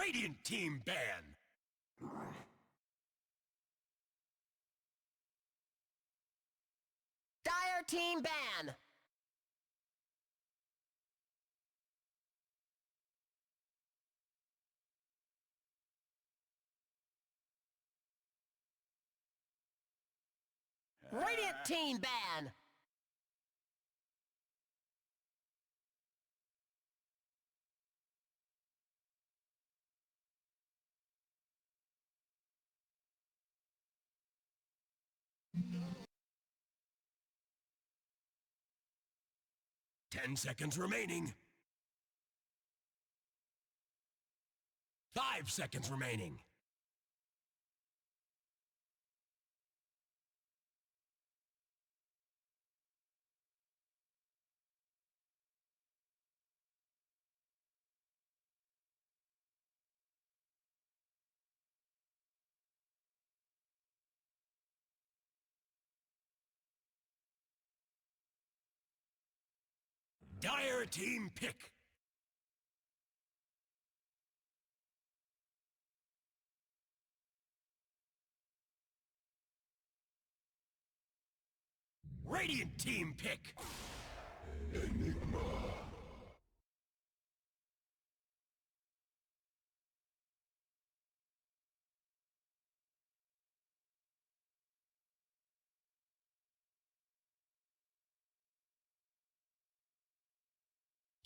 Radiant team ban. Dire team ban. Radiant team ban. No. 10 seconds remaining. 5 seconds remaining. Dire team pick. Radiant team pick. Enigma.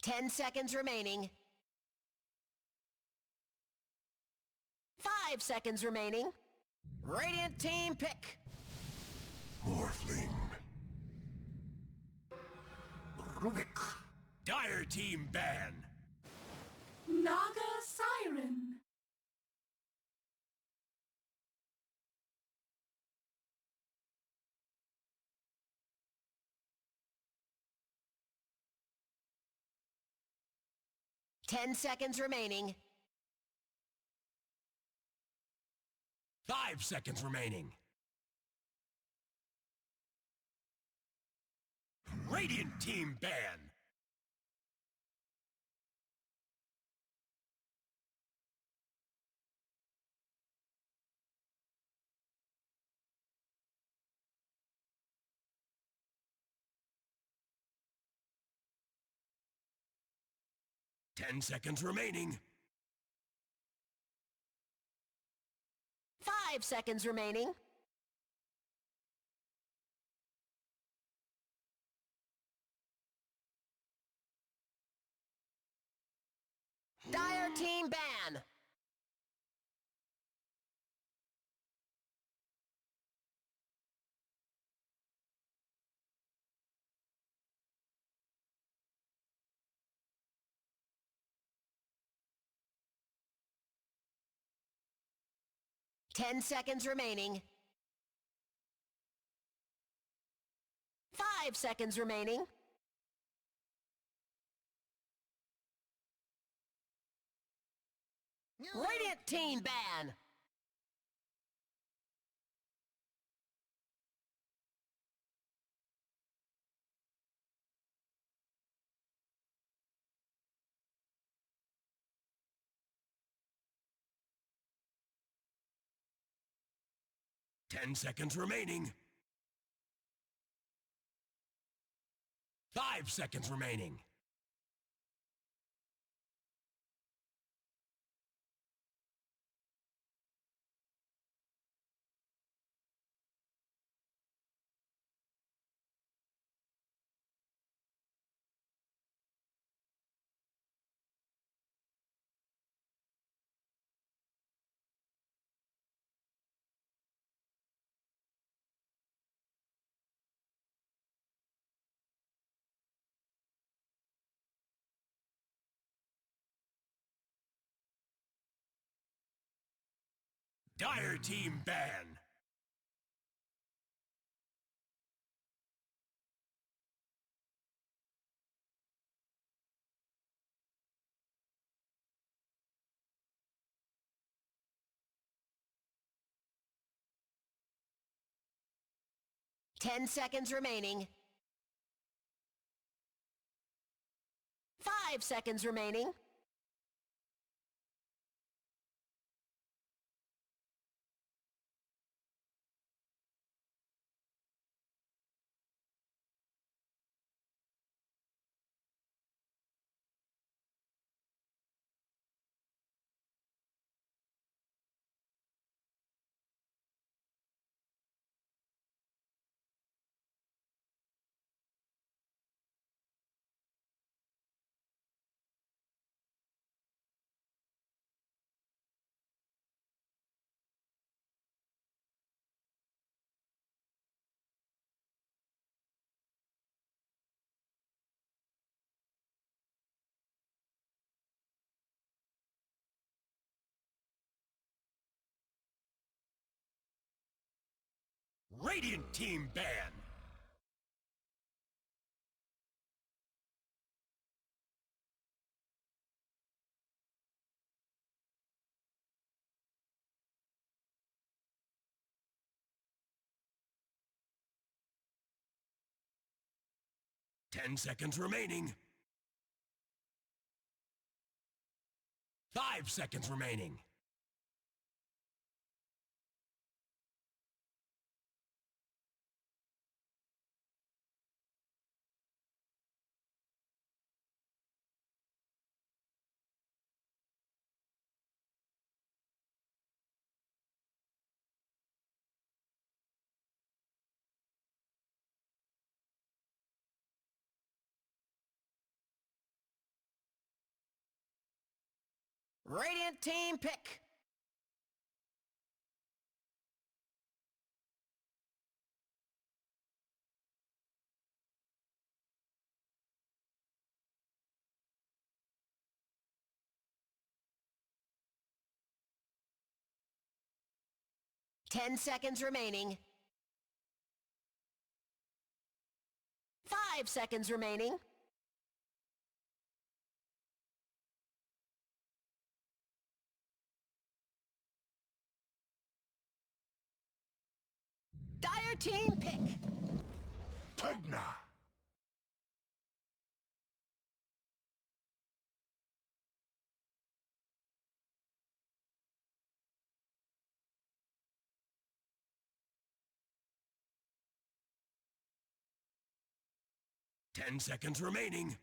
10 seconds remaining. 5 seconds remaining. Radiant team pick. Morphling. Rubik. Dire team ban. Naga Siren. Ten seconds remaining. 5 seconds remaining. Radiant team ban. Ten seconds remaining. 5 seconds remaining. Dire team ban. Ten seconds remaining. 5 seconds remaining. Radiant team ban. Ten seconds remaining. 5 seconds remaining. Dire team ban. Ten seconds remaining. 5 seconds remaining. Radiant team ban. 10 seconds remaining. 5 seconds remaining. Radiant team pick. Ten seconds remaining. 5 seconds remaining. Dire team pick. Pugna. 10 seconds remaining.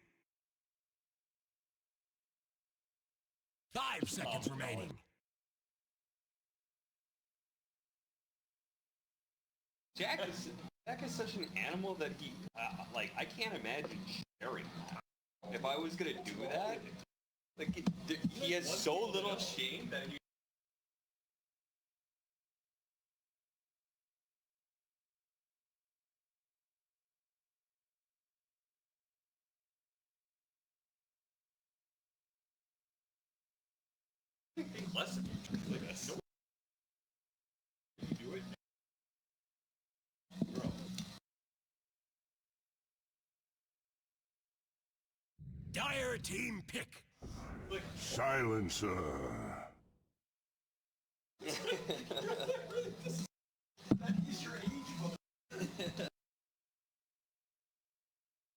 5 seconds remaining. Jack is such an animal that he, like, I can't imagine sharing that. If I was gonna do that, like, he has so little shame that he... Less than you like this. Do it. Dire team pick. Silencer. That is your age.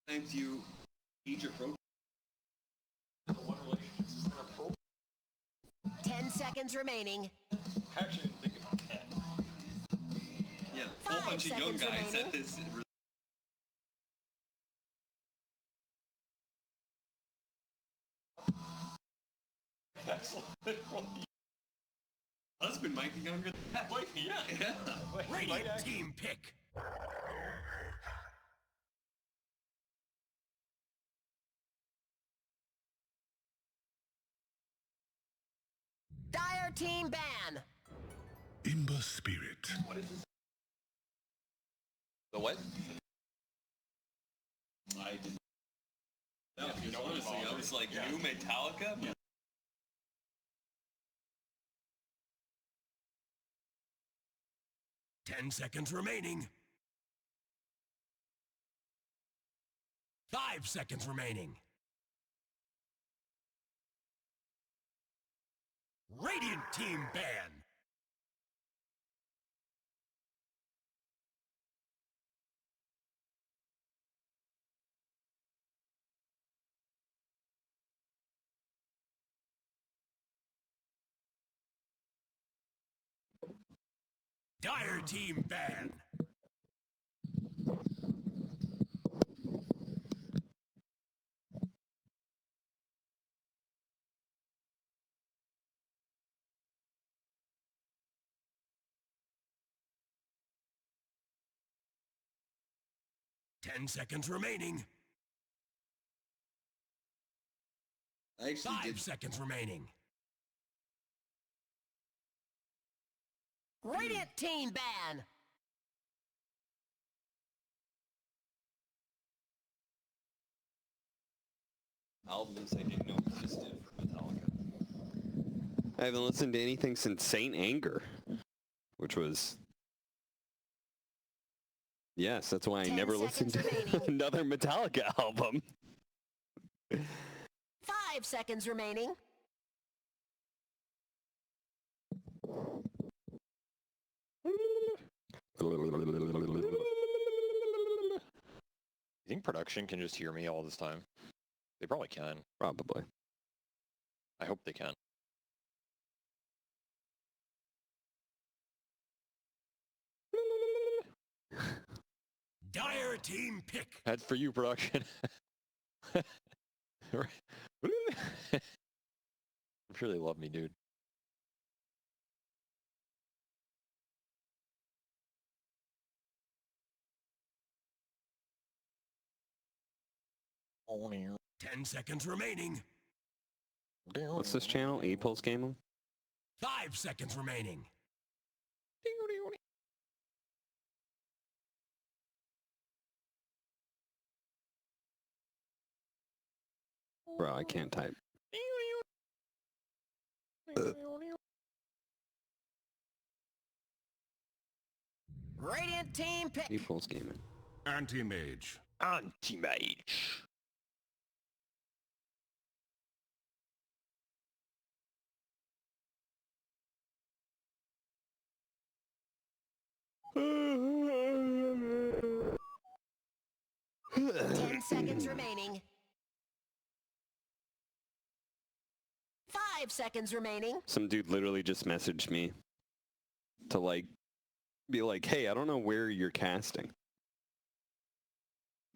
Sometimes you age approach. 10 seconds remaining. I actually didn't think about that. Yeah, a whole 5 bunch of young seconds guys remaining. at this. That's literally... Husband might be younger than that. Like, yeah. Radiant team pick. Dire team ban. Imba spirit. What is this? The what? I didn't. No, because honestly, I was like, new Metallica? Yeah. 10 seconds remaining. 5 seconds remaining. Radiant team ban. Dire team ban. Ten seconds remaining. I actually 5 seconds remaining. Radiant team ban. albums I didn't know existed for Metallica. I haven't listened to anything since Saint Anger, which was Yes, that's why I 10 never listened seconds to remaining. another Metallica album. 5 seconds remaining. You think production can just hear me all this time? They probably can. Probably. I hope they can. Dire team pick. That's for you, production. I'm sure they love me, dude. Oh, 10 seconds remaining. What's this channel? E-Pulse Gaming? 5 seconds remaining. Bro, I can't type. Radiant team pick. E-Pulse Gaming. Anti-mage. Anti-mage. Ten seconds remaining. 5 seconds remaining. Some dude literally just messaged me to like be like, hey, I don't know where you're casting.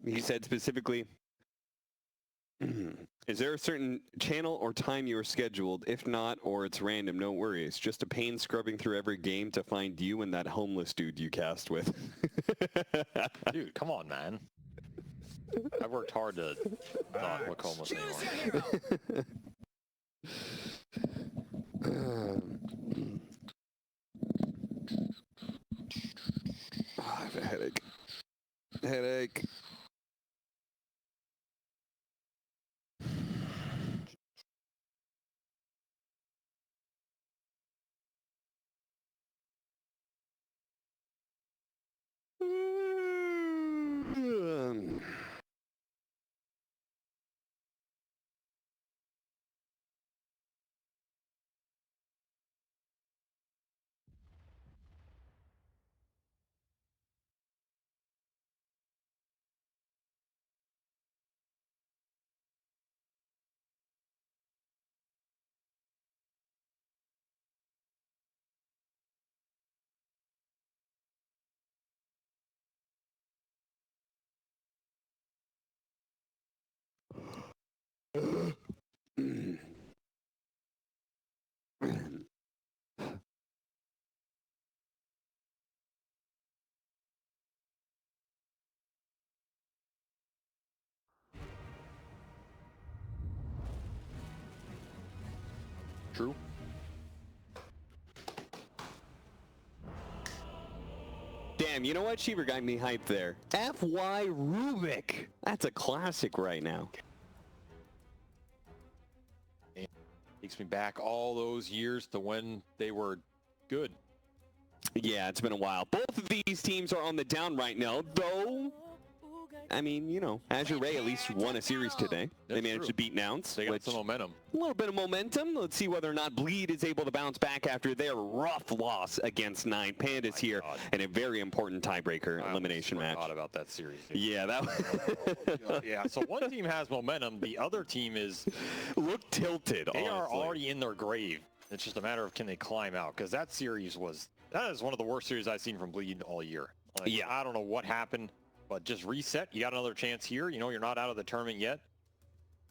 He said specifically, is there a certain channel or time you are scheduled? If not, or it's random, no worries. Just a pain scrubbing through every game to find you and that homeless dude you cast with. Dude, come on, man. I've worked hard to not look homeless Choose anymore. your hero. I have a headache. Headache. True. Damn, you know what? Cheever got me hyped there. FY Rubik. That's a classic right now. Takes me back all those years to when they were good. Yeah, it's been a while. Both of these teams are on the down right now, though. I mean, you know, Azure Ray at least won a series today. They That's managed true. to beat Nounce. They got Which, some momentum. a little bit of momentum. Let's see whether or not Bleed is able to bounce back after their rough loss against 9 Pandas here God. in a very important tiebreaker elimination match. I forgot about that series. Dude. Yeah, that Yeah, so one team has momentum. The other team is... looked tilted, They are honestly. already in their grave. It's just a matter of can they climb out. Because that series was... That is one of the worst series I've seen from Bleed all year. Like, Yeah. I don't know what happened, but just reset. You got another chance here. You know, you're not out of the tournament yet.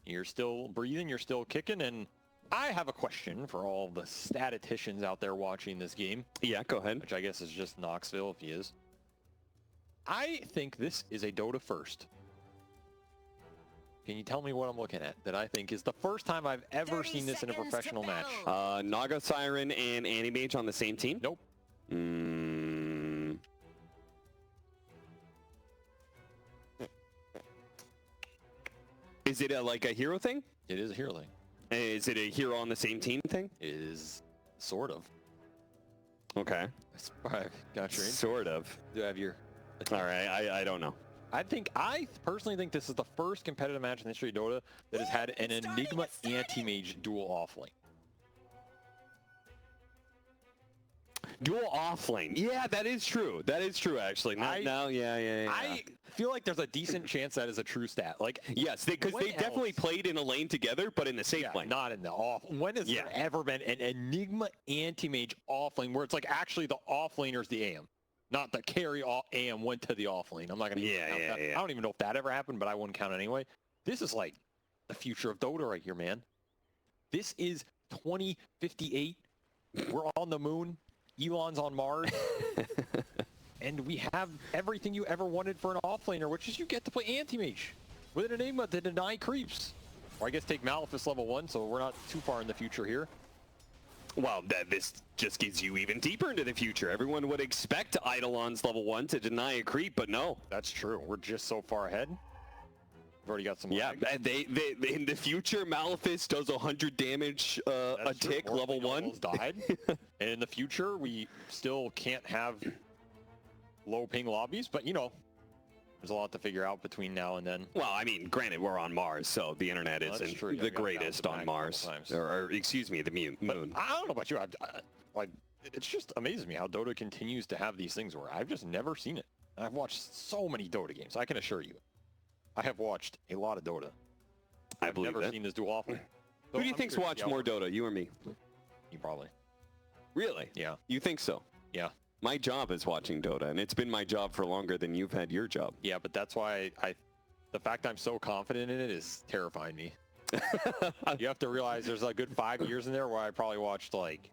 You're still breathing. You're still kicking. And I have a question for all the statisticians out there watching this game. Yeah, go ahead. Which I guess is just Knoxville if he is. I think this is a Dota first. Can you tell me what I'm looking at that I think is the first time I've ever 30 seen this in a seconds to professional match? battle. Naga Siren and Anti-Mage on the same team? Nope. Is it like a hero thing? It is a hero thing. Is it a hero on the same team thing? It is sort of. Okay. That's why I got your Sort of. Do you have your All right, I don't know. I personally think this is the first competitive match in the history of Dota that has had an Enigma anti-mage dual offlane. Dual offlane. Yeah, that is true. That is true, actually. Yeah. I feel like there's a decent chance that is a true stat. Like, yes, because they definitely played in a lane together, but in the safe lane. Not in the off. When has there ever been an Enigma anti-mage offlane where it's like actually the offlaner's the AM? Not the carry AM went to the offlane. I'm not going to count that. I don't even know if that ever happened, but I wouldn't count it anyway. This is like the future of Dota right here, man. This is 2058. We're on the moon. Elon's on Mars. And we have everything you ever wanted for an offlaner, which is you get to play anti-mage with an Enigma to deny creeps. Or I guess take Malefice level 1, so we're not too far in the future here. Well, this just gets you even deeper into the future. Everyone would expect Eidolon's level 1 to deny a creep, but no. That's true. We're just so far ahead. We've already got some lag. They in the future, Malefice does 100 damage a tick, level 1. Died. And in the future, we still can't have low ping lobbies, but you know, there's a lot to figure out between now and then. Well, I mean, granted, we're on Mars, so the internet isn't the greatest on Mars. Or excuse me, the moon. But I don't know about you. It's just amazes me how Dota continues to have these things where I've just never seen it. I've watched so many Dota games. I can assure you, I have watched a lot of Dota. I've never seen this dual offlane. Who do you think's watched more Dota, you or me? You probably. Really? Yeah. You think so? Yeah. My job is watching Dota, and it's been my job for longer than you've had your job. Yeah, but that's why the fact I'm so confident in it is terrifying me. You have to realize there's a good 5 years in there where I probably watched like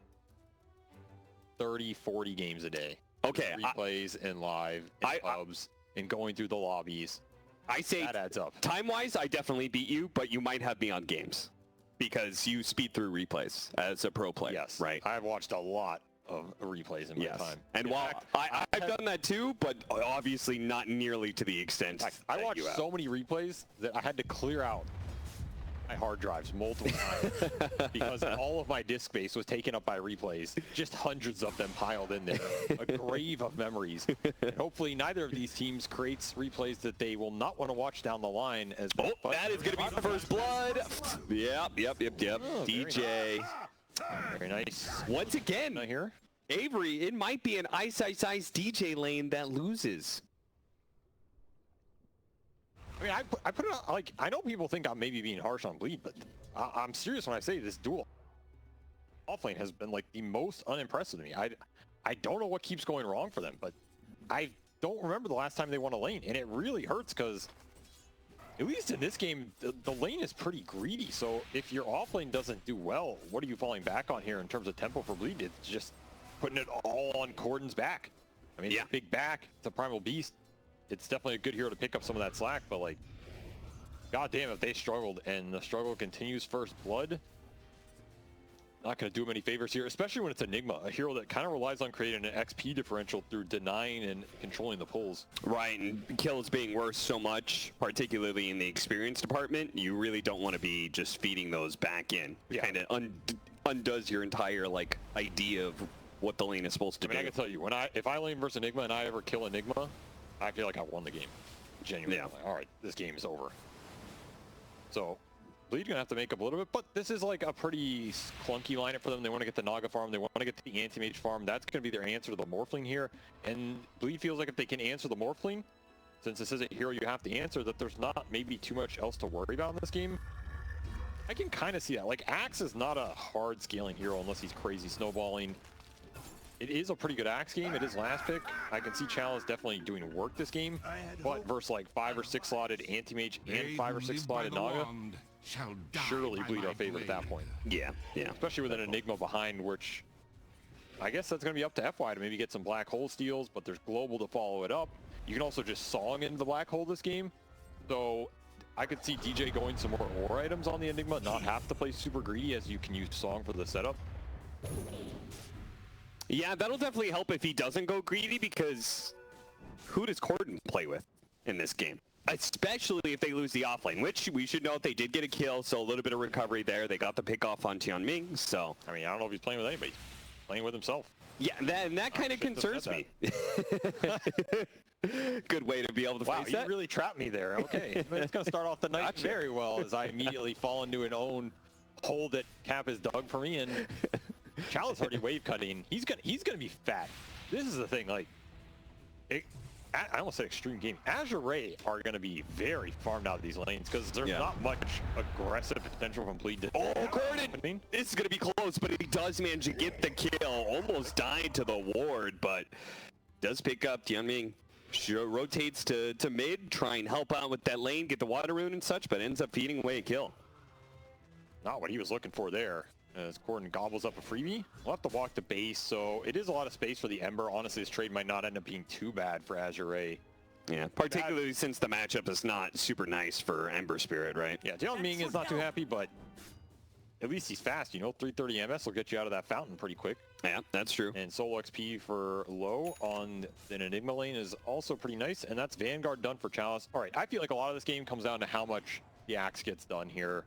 30, 40 games a day. Okay. Replays and live and pubs and going through the lobbies. I say that adds up. Time-wise, I definitely beat you, but you might have me on games because you speed through replays as a pro player. Yes. Right. I've watched a lot of replays in my time. And while I've done that too, but obviously not nearly to the extent I watched so many replays that I had to clear out my hard drives multiple times because all of my disk space was taken up by replays, just hundreds of them piled in there, a grave of memories. And hopefully neither of these teams creates replays that they will not want to watch down the line. As that is going to be the first blood. Yep. Oh, DJ. Very nice. Once again, here, Avery, it might be an Ice DJ lane that loses. I mean, I put it on, like, I know people think I'm maybe being harsh on Bleed, but I'm serious when I say this dual offlane has been like the most unimpressive to me. I don't know what keeps going wrong for them, but I don't remember the last time they won a lane, and it really hurts because at least in this game, the lane is pretty greedy. So if your offlane doesn't do well, what are you falling back on here in terms of tempo for Bleed? It's just putting it all on Corden's back. I mean, it's a big back, it's a primal beast. It's definitely a good hero to pick up some of that slack, but like, goddamn, if they struggled and the struggle continues, first blood, not going to do him any favors here, especially when it's Enigma, a hero that kind of relies on creating an XP differential through denying and controlling the pulls. Right, and kills being worth so much, particularly in the experience department, you really don't want to be just feeding those back in. Yeah. And it undoes your entire like idea of what the lane is supposed to do. I can tell you, if I lane versus Enigma and I ever kill Enigma, I feel like I won the game. Genuinely. Yeah. Like, all right, this game is over. So, Bleed's going to have to make up a little bit, but this is like a pretty clunky lineup for them. They want to get the Naga farm. They want to get the Anti-Mage farm. That's going to be their answer to the Morphling here. And Bleed feels like if they can answer the Morphling, since this is a hero you have to answer, that there's not maybe too much else to worry about in this game. I can kind of see that. Like, Axe is not a hard scaling hero unless he's crazy snowballing. It is a pretty good Axe game. It is last pick. I can see Chalice definitely doing work this game, but versus like 5 or 6 slotted Anti-Mage and 5 or 6 slotted Naga, surely Bleed our favorite at that point. Yeah. Especially with an Enigma behind, which I guess that's going to be up to FY to maybe get some black hole steals, but there's Global to follow it up. You can also just Song into the black hole this game. So I could see DJ going some more ore items on the Enigma, not have to play super greedy as you can use Song for the setup. Yeah, that'll definitely help if he doesn't go greedy, because who does Corden play with in this game? Especially if they lose the offlane, which we should note they did get a kill, so a little bit of recovery there. They got the pick off on Tianming, so... I mean, I don't know if he's playing with anybody. playing with himself. Yeah, that kind of concerns me. Good way to be able to Wow, face you that. really trapped me there. Okay, it's going to start off the night very well as I immediately fall into an own hole that Cap has dug for me, and Chalice already wave cutting. He's gonna be fat. This is the thing, like, I almost said extreme game. Azure Ray are going to be very farmed out of these lanes because there's not much aggressive potential from complete. Oh, Gordon! This is going to be close, but he does manage to get the kill. Almost died to the ward, but does pick up. Tianming rotates to mid, try and help out with that lane, get the water rune and such, but ends up feeding away a kill. Not what he was looking for there. As Gordon gobbles up a freebie. We'll have to walk to base, so it is a lot of space for the Ember. Honestly, this trade might not end up being too bad for Azure Ray. Yeah, particularly since the matchup is not super nice for Ember Spirit, right? Yeah, Jiangming is not too happy, but at least he's fast. You know, 330 MS will get you out of that fountain pretty quick. Yeah, that's true. And solo XP for low on an Enigma lane is also pretty nice, and that's Vanguard done for Chalice. All right, I feel like a lot of this game comes down to how much the Axe gets done here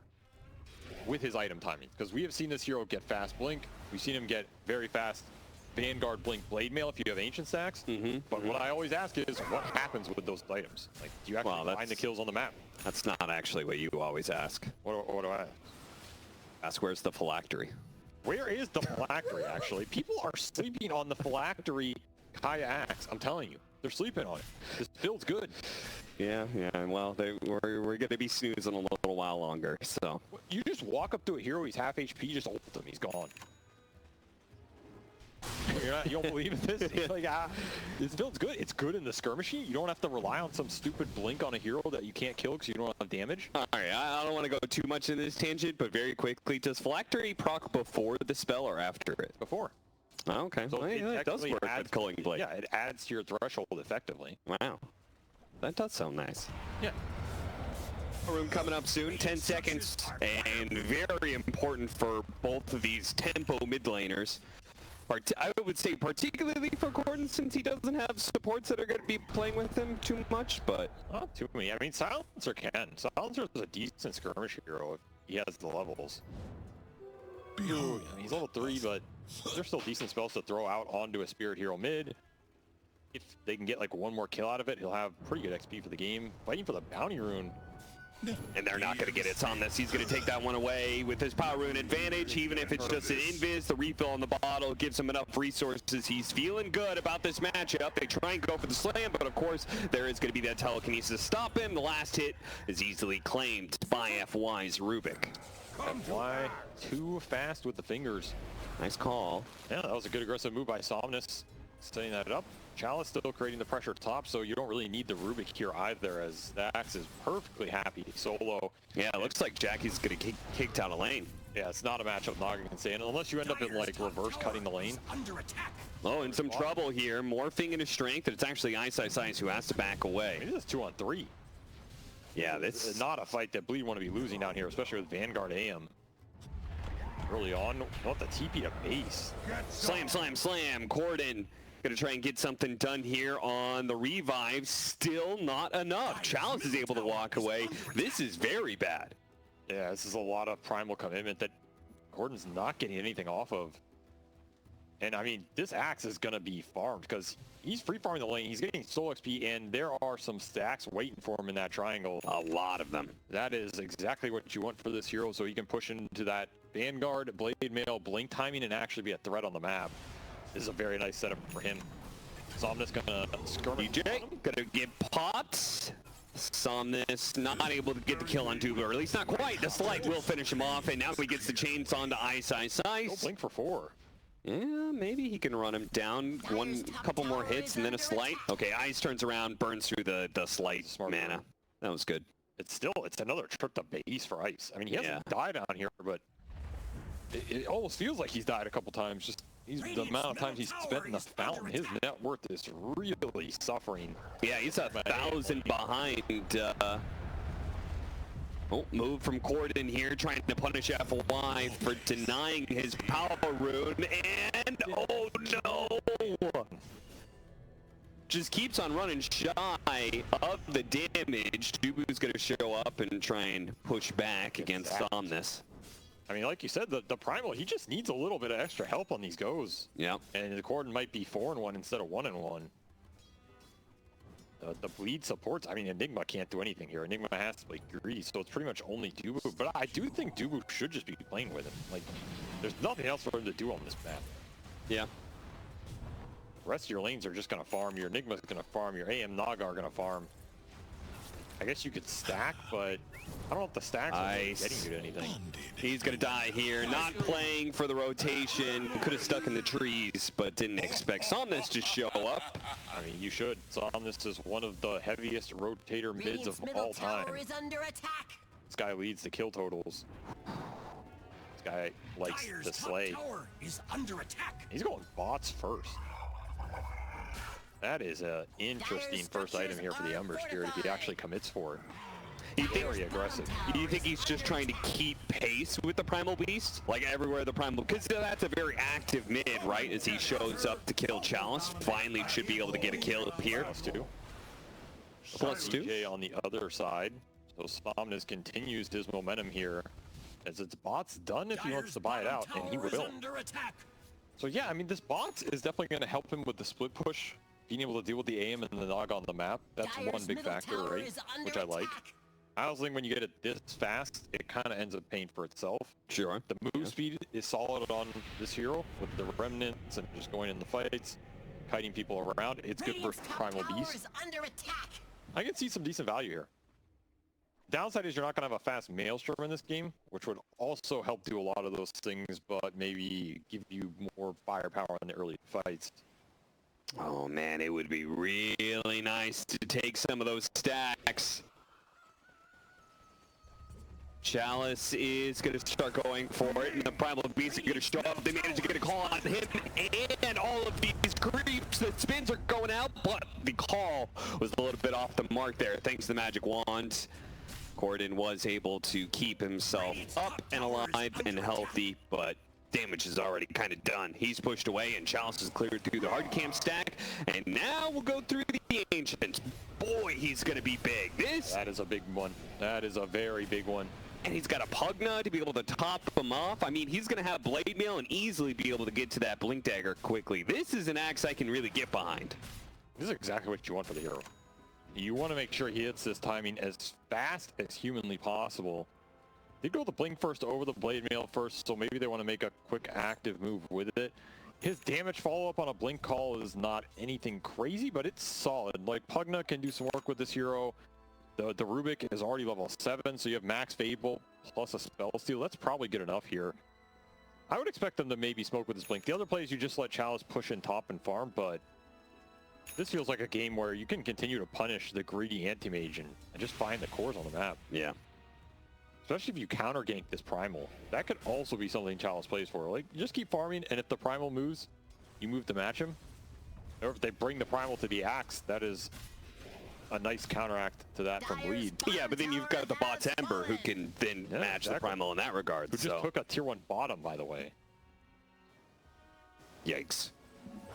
with his item timing, because we have seen this hero get fast blink. We've seen him get very fast Vanguard blink blade mail if you have ancient stacks. But what I always ask is, what happens with those items? Like, do you actually find the kills on the map? That's not actually what you always ask. What do I ask? Ask where's the phylactery. Where is the phylactery, actually? People are sleeping on the phylactery Kaya Axe. I'm telling you, they're sleeping on it. This build's good. Yeah, well, we're going to be snoozing a little while longer, so. You just walk up to a hero, he's half HP, just ult him, he's gone. You don't believe in this? It's like, this build's good. It's good in the skirmishing. You don't have to rely on some stupid blink on a hero that you can't kill because you don't have damage. All right, I don't want to go too much in this tangent, but very quickly, does phylactery proc before the spell or after it? Before. Oh, okay. So well, it does work with Culling Blade. Yeah, it adds to your threshold effectively. Wow. That does sound nice. Yeah. Room coming up soon, 10 seconds, and very important for both of these tempo mid laners. I would say particularly for Gordon, since he doesn't have supports that are going to be playing with him too much, but... Not too many. I mean, Silencer can. Silencer is a decent skirmish hero if he has the levels. Ooh, he's level 3, but there's still decent spells to throw out onto a Spirit Hero mid. If they can get like one more kill out of it, he'll have pretty good XP for the game. Fighting for the bounty rune. And they're not going to get it on this. He's going to take that one away with his power rune advantage, even if it's just an invis. The refill on the bottle gives him enough resources. He's feeling good about this matchup. They try and go for the slam, but of course, there is going to be that telekinesis to stop him. The last hit is easily claimed by FY's Rubik. FY too fast with the fingers. Nice call. Yeah, that was a good aggressive move by Somnus, setting that up. Chalice still creating the pressure top, so you don't really need the Rubik here either, as the Axe is perfectly happy solo. Yeah, it looks like Jackie's going to get kicked out of lane. Yeah, it's not a matchup Naga can say, and unless you end up in like reverse cutting the lane. Oh, in some trouble here, morphing into strength, and it's actually Ice who has to back away. I mean, this is 2-on-3. Yeah, this is not a fight that Bleed want to be losing down here, especially with Vanguard AM. Early on, want the TP to base. Slam. Corden gonna try and get something done here on the revive. Still not enough. Chalice is able to walk away. This is very bad. Yeah, this is a lot of primal commitment that Gordon's not getting anything off of. And I mean, this Axe is gonna be farmed because he's free farming the lane. He's getting soul XP, and there are some stacks waiting for him in that triangle. A lot of them. That is exactly what you want for this hero, so he can push into that Vanguard, Blade Mail, blink timing, and actually be a threat on the map. This is a very nice setup for him. Somnus gonna skirmish. DJ gonna get popped. Somnus not able to get the kill on Duba, or at least not quite. The slight will finish him off, and now he gets the chains onto Ice. Go blink for 4. Yeah, maybe he can run him down. Couple more hits and then a slight. Okay, Ice turns around, burns through the slight mana. That was good. It's another trip to base for Ice. I mean, he hasn't died on here, but it almost feels like he's died a couple times. Just the amount of times he's spent in the fountain, his net worth is really suffering. Yeah, he's 1,000 behind. Move from Corden here, trying to punish FY for denying his power rune, and oh no! Just keeps on running shy of the damage. Dubu's gonna show up and try and push back against Somnus. I mean, like you said, the Primal, he just needs a little bit of extra help on these goes. Yeah. And the Corden might be 4-1 instead of 1-1. The bleed supports. I mean, Enigma can't do anything here. Enigma has to play Grease, so it's pretty much only Dubu. But I do think Dubu should just be playing with him. Like, there's nothing else for him to do on this map. Yeah. The rest of your lanes are just going to farm. Your Enigma's going to farm. Your AM Naga are going to farm. I guess you could stack, but I don't know if the stacks are really getting you to anything. He's going to die here. Not playing for the rotation. Could have stuck in the trees, but didn't expect Somnus to show up. I mean, you should. Somnus is one of the heaviest rotator mids of all time. Is under attack. This guy leads the kill totals. This guy likes Dire's to slay. top tower is under attack. He's going bots first. That is an interesting first item here for the Ember Spirit if he actually commits for it. He's Very aggressive. Do you think he's just trying to keep pace with the Primal Beast? Like everywhere the Primal... Because that's a very active mid, right? As he shows up to kill Chalice. Finally should be able to get a kill here. +2. +2. DJ on the other side. So Somnus continues his momentum here. As its bot's done if he wants to buy it out, and he Tower is will. under attack. So yeah, I mean, this bot is definitely going to help him with the split push. Being able to deal with the aim and the Naga on the map. That's Dire's one big middle factor, tower right? is under Which I like. attack. I also think when you get it this fast, it kind of ends up paying for itself. Sure. The move speed is solid on this hero with the remnants and just going in the fights, kiting people around. It's good for Radiant's top Primal tower Beast. is under attack. I can see some decent value here. Downside is you're not going to have a fast Maelstrom in this game, which would also help do a lot of those things, but maybe give you more firepower in the early fights. Oh, man, it would be really nice to take some of those stacks. Chalice is going to start going for it, and the Primal Beast are going to show up. They managed to get a call on him, and all of these creeps, the spins are going out, but the call was a little bit off the mark there, thanks to the Magic Wand. Corden was able to keep himself up and alive and healthy, but damage is already kind of done. He's pushed away, and Chalice is cleared through the hard camp stack, and now we'll go through the Ancients. Boy, he's going to be big. That is a big one. That is a very big one. And he's got a Pugna to be able to top him off. I mean, he's going to have Blade Mail and easily be able to get to that Blink Dagger quickly. This is an axe I can really get behind. This is exactly what you want for the hero. You want to make sure he hits this timing as fast as humanly possible. They go the Blink first over the Blade Mail first, so maybe they want to make a quick active move with it. His damage follow-up on a Blink call is not anything crazy, but it's solid. Like, Pugna can do some work with this hero. The Rubik is already level 7, so you have max Fable plus a Spell Steal. That's probably good enough here. I would expect them to maybe smoke with this Blink. The other plays you just let Chalice push in top and farm, but this feels like a game where you can continue to punish the greedy anti-mage and just find the cores on the map. Yeah. Especially if you counter gank this Primal. That could also be something Chalice plays for. Like, just keep farming, and if the Primal moves, you move to match him. Or if they bring the Primal to the axe, that is a nice counteract to that from Bleed. Yeah, but then you've got the bot's Ember who can then match the Primal in that regard. Who just took a tier 1 bottom, by the way. Yikes.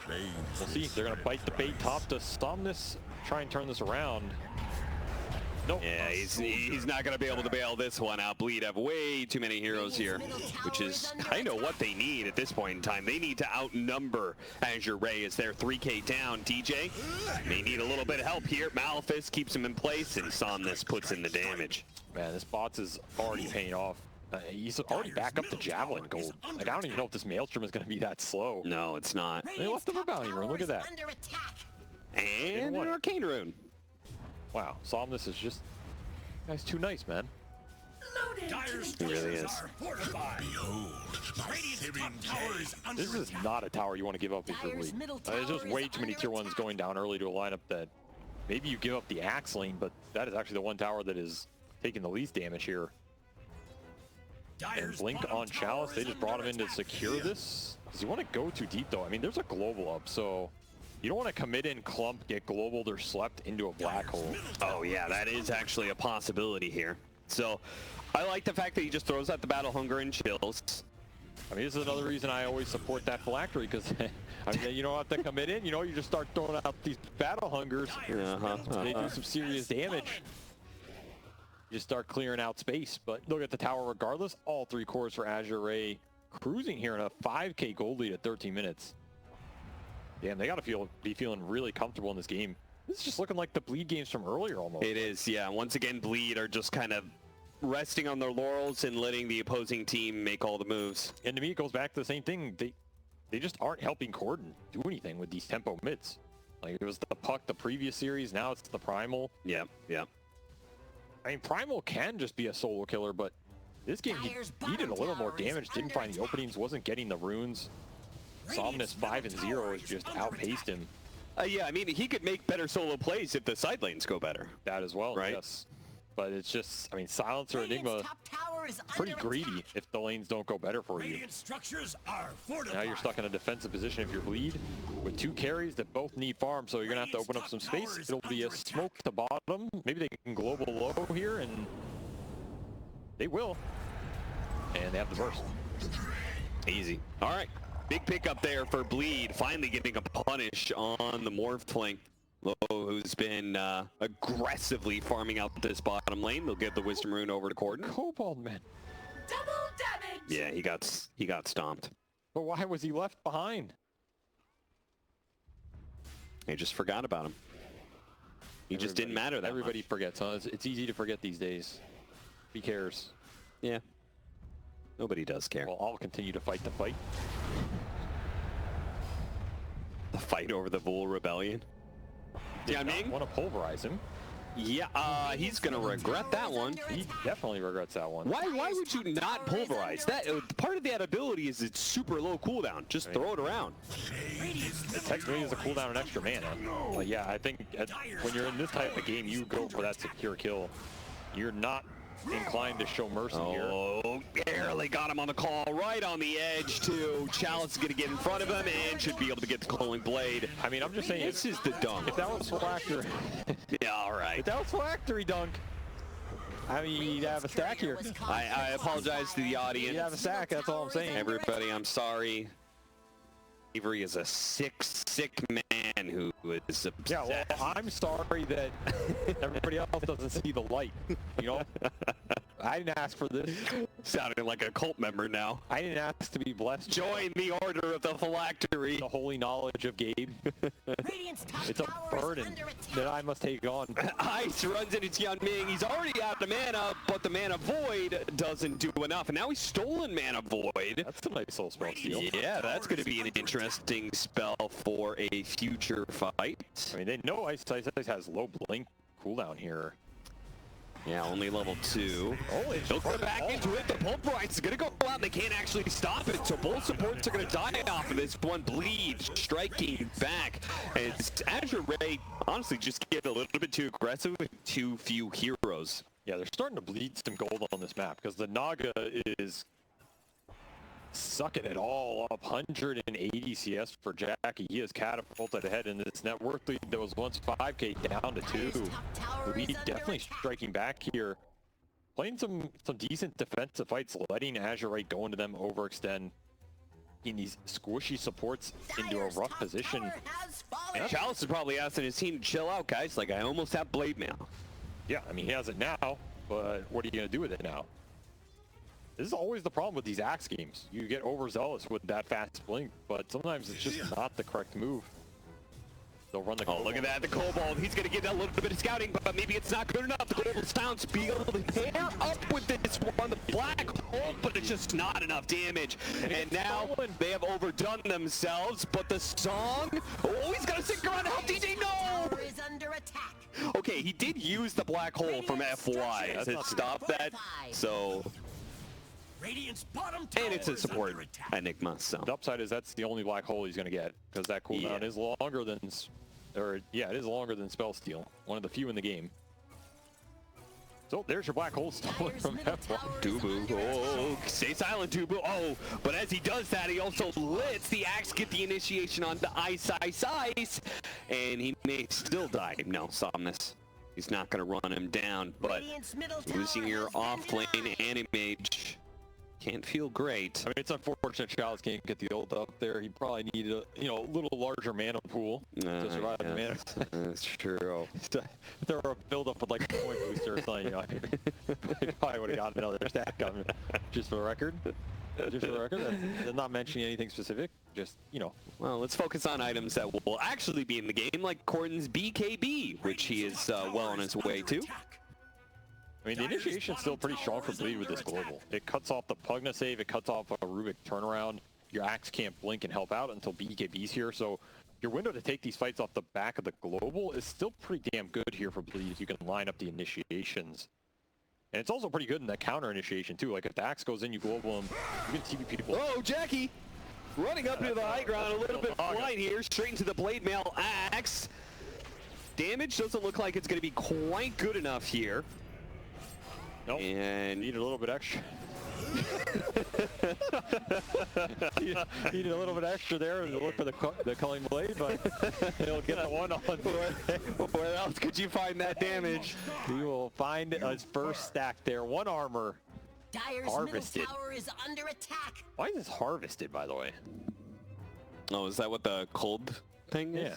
We'll see. They're going to bite the bait top to Somnus, try and turn this around. Nope. Yeah, he's not going to be able to bail this one out. Bleed have way too many heroes here, which is kind of what they need at this point in time. They need to outnumber Azure Ray as they're 3K down. DJ may need a little bit of help here. Malefice keeps him in place, and Somnus puts in the damage. Man, this bot's is already paying off. He's already back up to Javelin gold. Like, I don't even know if this Maelstrom is going to be that slow. No, it's not. They left him a bounty rune. Look at that. And an Arcane Rune. Wow, Somnus is just... Guy's too nice, man. Dire's He really is. are fortified. Behold, my Radiant's saving top tower is under This is attack. not a tower you want to give up if you're Dire's Bleed. middle There's just tower way is too many under tier 1s attack. going down early to a lineup that maybe you give up the axe lane, but that is actually the one tower that is taking the least damage here. And Dire's Blink bottom on Chalice, tower they is just brought under him in to attack. secure this. Does he want to go too deep, though? I mean, there's a global up, so you don't want to commit in clump, get globaled or slept into a black hole. Oh yeah, that is actually a possibility here. So I like the fact that he just throws out the Battle Hunger and chills. I mean, this is another reason I always support that phylactery, because I mean, you don't have to commit in, you know, you just start throwing out these Battle Hungers. They do some serious damage. just start clearing out space. But look at the tower regardless. All 3 cores for Azure Ray cruising here in a 5K gold lead at 13 minutes. Damn, they got to be feeling really comfortable in this game. This is just looking like the Bleed games from earlier almost. It is, yeah. Once again, Bleed are just kind of resting on their laurels and letting the opposing team make all the moves. And to me, it goes back to the same thing. They just aren't helping Corden do anything with these tempo mids. Like, it was the Puck the previous series, now it's the Primal. Yeah, yeah. I mean, Primal can just be a solo killer, but this game he needed a little more damage, didn't find the openings, wasn't getting the runes. Somnus 5 and 0 has just outpaced him. Yeah, I mean, he could make better solo plays if the side lanes go better. That as well, right? Yes. But it's just, I mean, Silencer Enigma, pretty greedy if the lanes don't go better for you. Radiant structures are fortified. Now you're stuck in a defensive position if you're Bleed with 2 carries that both need farm, so you're going to have to open up some space. It'll be a smoke to bottom. Maybe they can global low here, and they will. And they have the burst. Easy. All right. Big pickup there for Bleed, finally getting a punish on the Morph flank. Low, who's been aggressively farming out this bottom lane. They'll get the Wisdom Rune over to Corden. Cobalt, man. Double damage. Yeah, he got stomped. But why was he left behind? They just forgot about him. He just didn't matter that Everybody much. forgets, huh? It's easy to forget these days. Who cares? Yeah. Nobody does care. Well, I'll continue to fight the fight. The fight over the Vul Rebellion. Yeah, I mean, want to pulverize him. Yeah, he's gonna regret that one. He definitely regrets that one. Why would you not pulverize? That part of that ability is it's super low cooldown. Just throw it around. It technically is a cooldown and extra mana. But yeah, I think when you're in this type of game, you go for that secure kill. You're not inclined to show mercy here. Oh, barely got him on the call, right on the edge too. Chalice is gonna get in front of him and should be able to get the Culling Blade. I mean, I'm just saying, This is the dunk. if that was Phylactery, Yeah, all right. if that was Phylactery dunk, I mean, you'd have a stack here. I apologize to the audience. You'd have a stack, that's all I'm saying. Everybody, I'm sorry. Avery is a sick man who is obsessed. Yeah, well, I'm sorry that everybody else doesn't see the light, you know? I didn't ask for this. Sounding like a cult member now. I didn't ask to be blessed. Join the Order of the Phylactery. The holy knowledge of Gabe. It's a burden that I must take on. Ice runs into Tianming. He's already out of mana, but the Mana Void doesn't do enough. And now he's stolen Mana Void. That's a nice little spell steal. Yeah, that's going to be an interesting spell for a future fight. I mean, they know Ice has low blink cooldown here. Yeah, only level 2. Oh, They'll go back into it. The Pulverize is going to go out, and they can't actually stop it. So both supports are going to die off of this one. Bleed striking back. And Azure Ray, honestly, just get a little bit too aggressive with too few heroes. Yeah, they're starting to bleed some gold on this map because the Naga is sucking it all up. 180 CS for Jackie. He is catapulted ahead in this net worth lead that was once 5K down to 2. Bleed definitely striking back here. Playing some decent defensive fights, letting Azure Ray go into them, overextend in these squishy supports into a rough position. And Chalice is probably asking his team to chill out, guys. Like, I almost have Blade Mail. Yeah, I mean, he has it now, but what are you going to do with it now? This is always the problem with these Axe games. You get overzealous with that fast blink, but sometimes it's just not the correct move. They'll run the Oh, look at that, the Cobalt. He's going to get a little bit of scouting, but maybe it's not good enough. The Global Sounds be able to pair up with this one, the Black Hole, but it's just not enough damage. And now they have overdone themselves, but the song, oh, he's going to stick around to help DJ, no! Is under attack. Okay, he did use the Black Hole from FY to stop that, so... Radiant's bottom tower And it's a is support under attack. Enigma, so... The upside is that's the only black hole he's going to get, because that cooldown is longer than, it is longer than Spell Steal. One of the few in the game. So there's your black hole stolen from F1. Dubu, oh, stay silent, Dubu. Oh, but as he does that, he also lets the Axe get the initiation on the Ice, and he may still die. No, Somnus. He's not going to run him down, but losing your off-lane Animage Can't feel great. I mean, it's unfortunate Chalice can't get the ult up there. He probably needed a little larger mana pool to survive the mana. That's true. If there were a build-up with like a point booster or something, he probably would have gotten another stack coming. Just for the record. Just for the record, that's not mentioning anything specific. Just, Well, let's focus on items that will actually be in the game, like Corden's BKB, which he is well on his way to. I mean, the initiation's still pretty strong for Bleed with this global. It cuts off the Pugna save, it cuts off a Rubik turnaround. Your Axe can't blink and help out until BKB's here, so your window to take these fights off the back of the global is still pretty damn good here for Bleed if you can line up the initiations. And it's also pretty good in that counter initiation too. Like if the Axe goes in, you global him, you can TP people. Oh, Jackie! Running up into the high ground, a little bit light here, straight into the blade mail Axe. Damage doesn't look like it's going to be quite good enough here. Nope. And need a little bit extra. Need a little bit extra there to look for the culling blade, but he'll get the one on. Where else could you find that damage? He will find his first stack there. One armor. Dire's Harvested. middle tower is under attack. Why is this harvested, by the way? Oh, is that what the cold thing is? Yeah.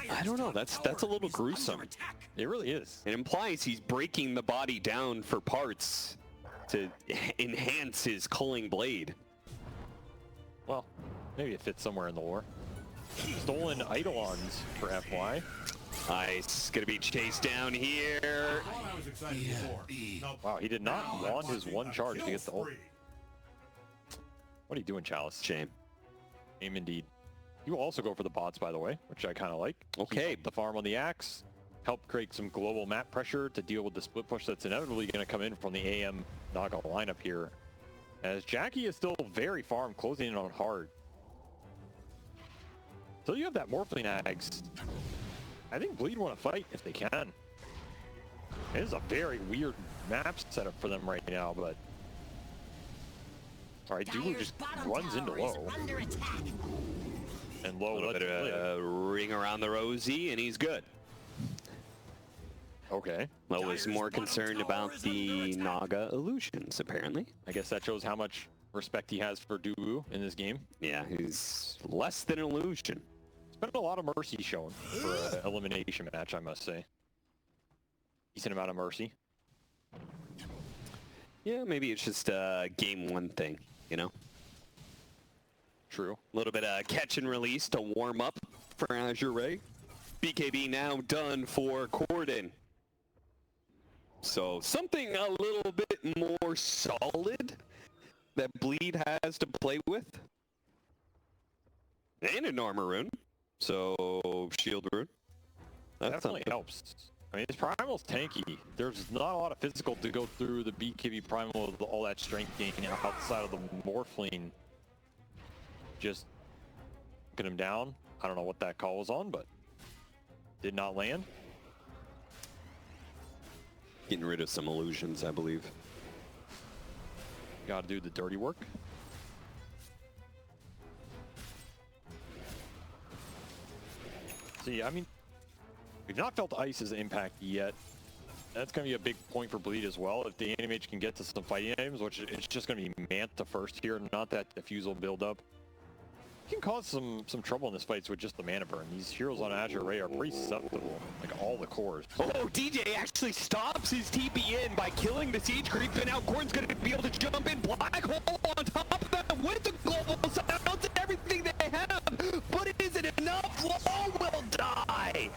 I don't know. That's a little gruesome. It really is. It implies he's breaking the body down for parts to enhance his culling blade. Well, maybe it fits somewhere in the lore. Stolen Eidolons for FY. Ice gonna be chased down here. Wow, he did not want his one charge to get the ult. What are you doing, Chalice? Shame. Shame indeed. You also go for the bots, by the way, which I kind of like. Okay. Keep up the farm on the Axe. Help create some global map pressure to deal with the split push that's inevitably going to come in from the AM Naga lineup here. As Jackie is still very farm, closing in on hard. So you have that Morphling Axe. I think Bleed want to fight if they can. It is a very weird map setup for them right now, but... Alright, Dulu just runs into low. And low, a little bit of a ring around the rosy, and he's good. Okay. Low is more concerned about the Naga illusions, apparently. I guess that shows how much respect he has for Dulu in this game. Yeah, he's less than an illusion. It's been a lot of mercy shown for an elimination match, I must say. Decent amount of mercy. Yeah, maybe it's just a game one thing, you know? True. A little bit of catch and release to warm up for Azure. BKB now done for Corden. So something a little bit more solid that Bleed has to play with. And an armor rune. So shield rune. That definitely helps. I mean, his primal's tanky. There's not a lot of physical to go through the BKB primal with all that strength gain outside of the Morphling. Just get him down. I don't know what that call was on, but did not land. Getting rid of some illusions, I believe. Gotta do the dirty work. See, I mean, we've not felt Ice's impact yet. That's going to be a big point for Bleed as well. If the Animage can get to some fighting items, which it's just going to be Manta first here, not that Diffusal build-up. Can cause some trouble in this fight with just the mana burn. These heroes on Azure Ray are pretty susceptible, like all the cores. Oh, DJ actually stops his TP in by killing the siege creep, and now Corden's going to be able to jump in. Black hole on top of that with the global silence and everything they have, but is it enough? Low will die.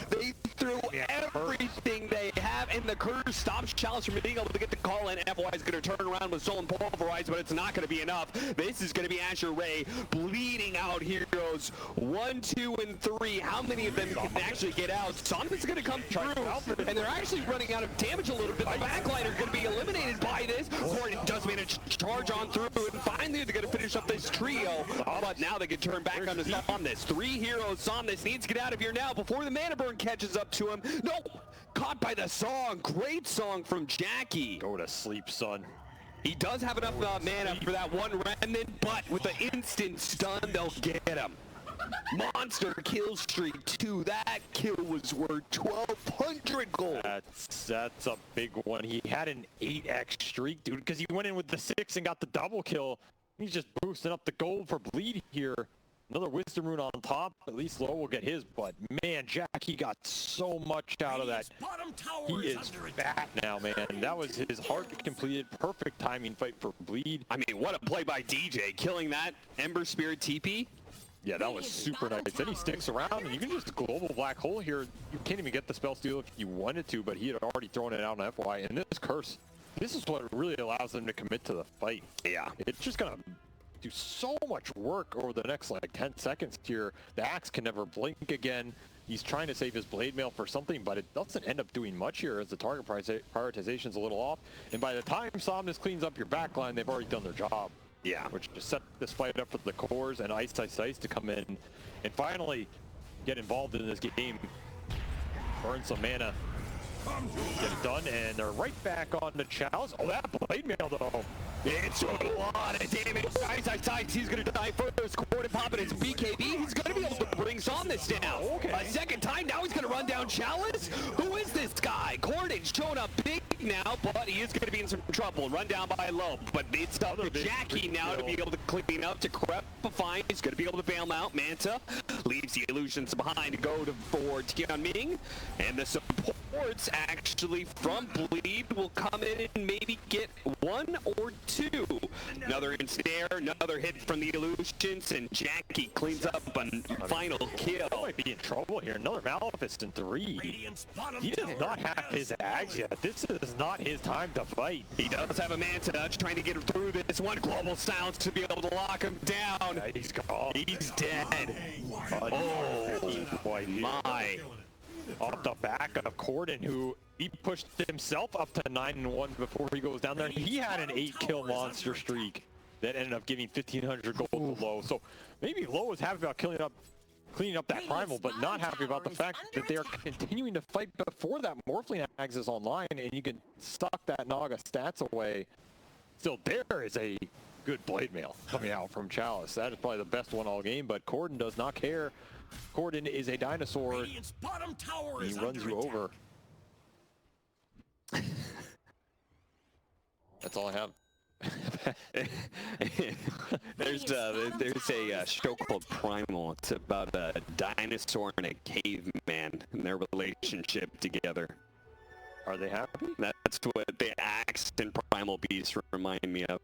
They threw everything they have, and the curse stops Chalice from being able to get the call in. FY is going to turn around with Soul and Pulverize, but it's not going to be enough. This is going to be Azure Ray bleeding out heroes 1, 2, and 3. How many of them can actually get out? Something's going to come through, and they're actually running out of damage a little bit. The backline are going to be eliminated by this. Corden does manage to charge on through, and finally they're going to finish up this trio. But now they can turn back on this. 3 heroes. Somnus needs to get out of here now before the mana burn catches up to him. No! Caught by the song. Great song from Jackie. Go to sleep, son. He does have enough mana for that one remnant, but with the instant stun, they'll get him. Monster kill streak too. That kill was worth 1,200 gold. That's a big one. He had an 8x streak, dude, because he went in with the 6 and got the double kill. He's just boosting up the gold for Bleed here. Another Wisdom Rune on top. At least Low will get his, but man, Jack, he got so much out of that. He is fat now, man. That was his heart completed. Perfect timing fight for Bleed. I mean, what a play by DJ, killing that Ember Spirit TP. Yeah, that was super nice. Then he sticks around, and you can just global black hole here. You can't even get the spell steal if you wanted to, but he had already thrown it out on FY. And this curse, this is what really allows them to commit to the fight. Yeah. It's just gonna do so much work over the next like 10 seconds here. The axe can never blink again. He's trying to save his blade mail for something, but it doesn't end up doing much here as the target prioritization's a little off. And by the time Somnus cleans up your backline, they've already done their job. Yeah. Which just set this fight up for the cores and Ice to come in and finally get involved in this game. Burn some mana. Get it done, and they're right back on the Chalice. Oh, that blade mail though. It's doing a lot of damage. Ice, he's going to die first. Court and popping his BKB. He's going to be able to bring Somnus down. Okay. A second time, now he's going to run down Chalice. Who is this guy? Cordage showing up big now, but he is going to be in some trouble. Run down by Low, but it's up to Jackie now to be able to clean up, to Crepify. He's going to be able to bail him out. Manta leaves the illusions behind to go for Tianming, and the supports actually from Bleed will come in and maybe get 1 or 2. Another ensnare, another hit from the illusions, and Jackie cleans up a final kill. Might be in trouble here. Another Maleficent in 3. He does not have his Ags yet. This is not his time to fight. He does have a Manta trying to get him through this one. Global Silence to be able to lock him down. Yeah, he's gone. He's dead. Oh my. Off the back of Corden, who he pushed himself up to 9-1 before he goes down there. He had an 8-kill monster streak that ended up giving 1,500 gold to Low. So maybe Low was happy about cleaning up that primal, but not happy about the fact that they are continuing to fight before that Morphling Axe is online, and you can suck that Naga stats away. Still, there is a good blade mail coming out from Chalice. That is probably the best one all game, but Corden does not care. Corden is a dinosaur. He runs you over. That's all I have. There's a show called Primal. It's about a dinosaur and a caveman and their relationship together. Are they happy? That's what the Axe and Primal Beast remind me of.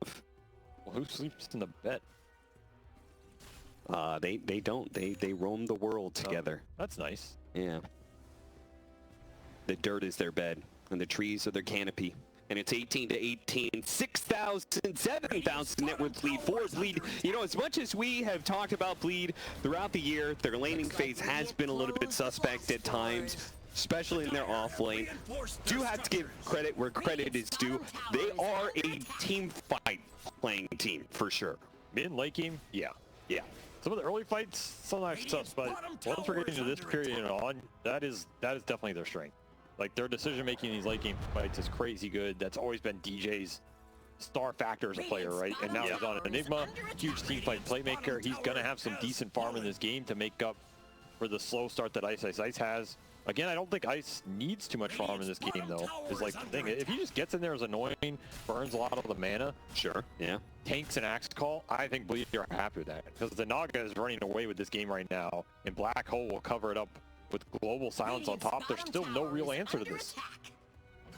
Well, who sleeps in the bed? They don't. They roam the world together. Oh, that's nice. Yeah. The dirt is their bed, and the trees are their canopy. And it's 18-18, 6,000, 7,000 net worth lead for Bleed. You know, as much as we have talked about Bleed throughout the year, their laning phase has been a little bit suspect at times, especially in their off lane. Do have to give credit where credit is due. They are a team fight playing team, for sure. Mid late game? Yeah. Yeah. Some of the early fights, sometimes tough, but once we're getting to this period and on, that is definitely their strength. Like, their decision-making in these late-game fights is crazy good. That's always been DJ's star factor as a player, right? And now he's on Enigma, huge team fight playmaker. He's going to have some decent farm in this game to make up for the slow start that Ice has. Again, I don't think Ice needs too much farm in this game, though, is like the thing. If he just gets in there as annoying, burns a lot of the mana, sure, yeah, tanks an Axe Call, I think Bleed are happy with that. Because the Naga is running away with this game right now, and Black Hole will cover it up with Global Silence on top. There's still no real answer to this.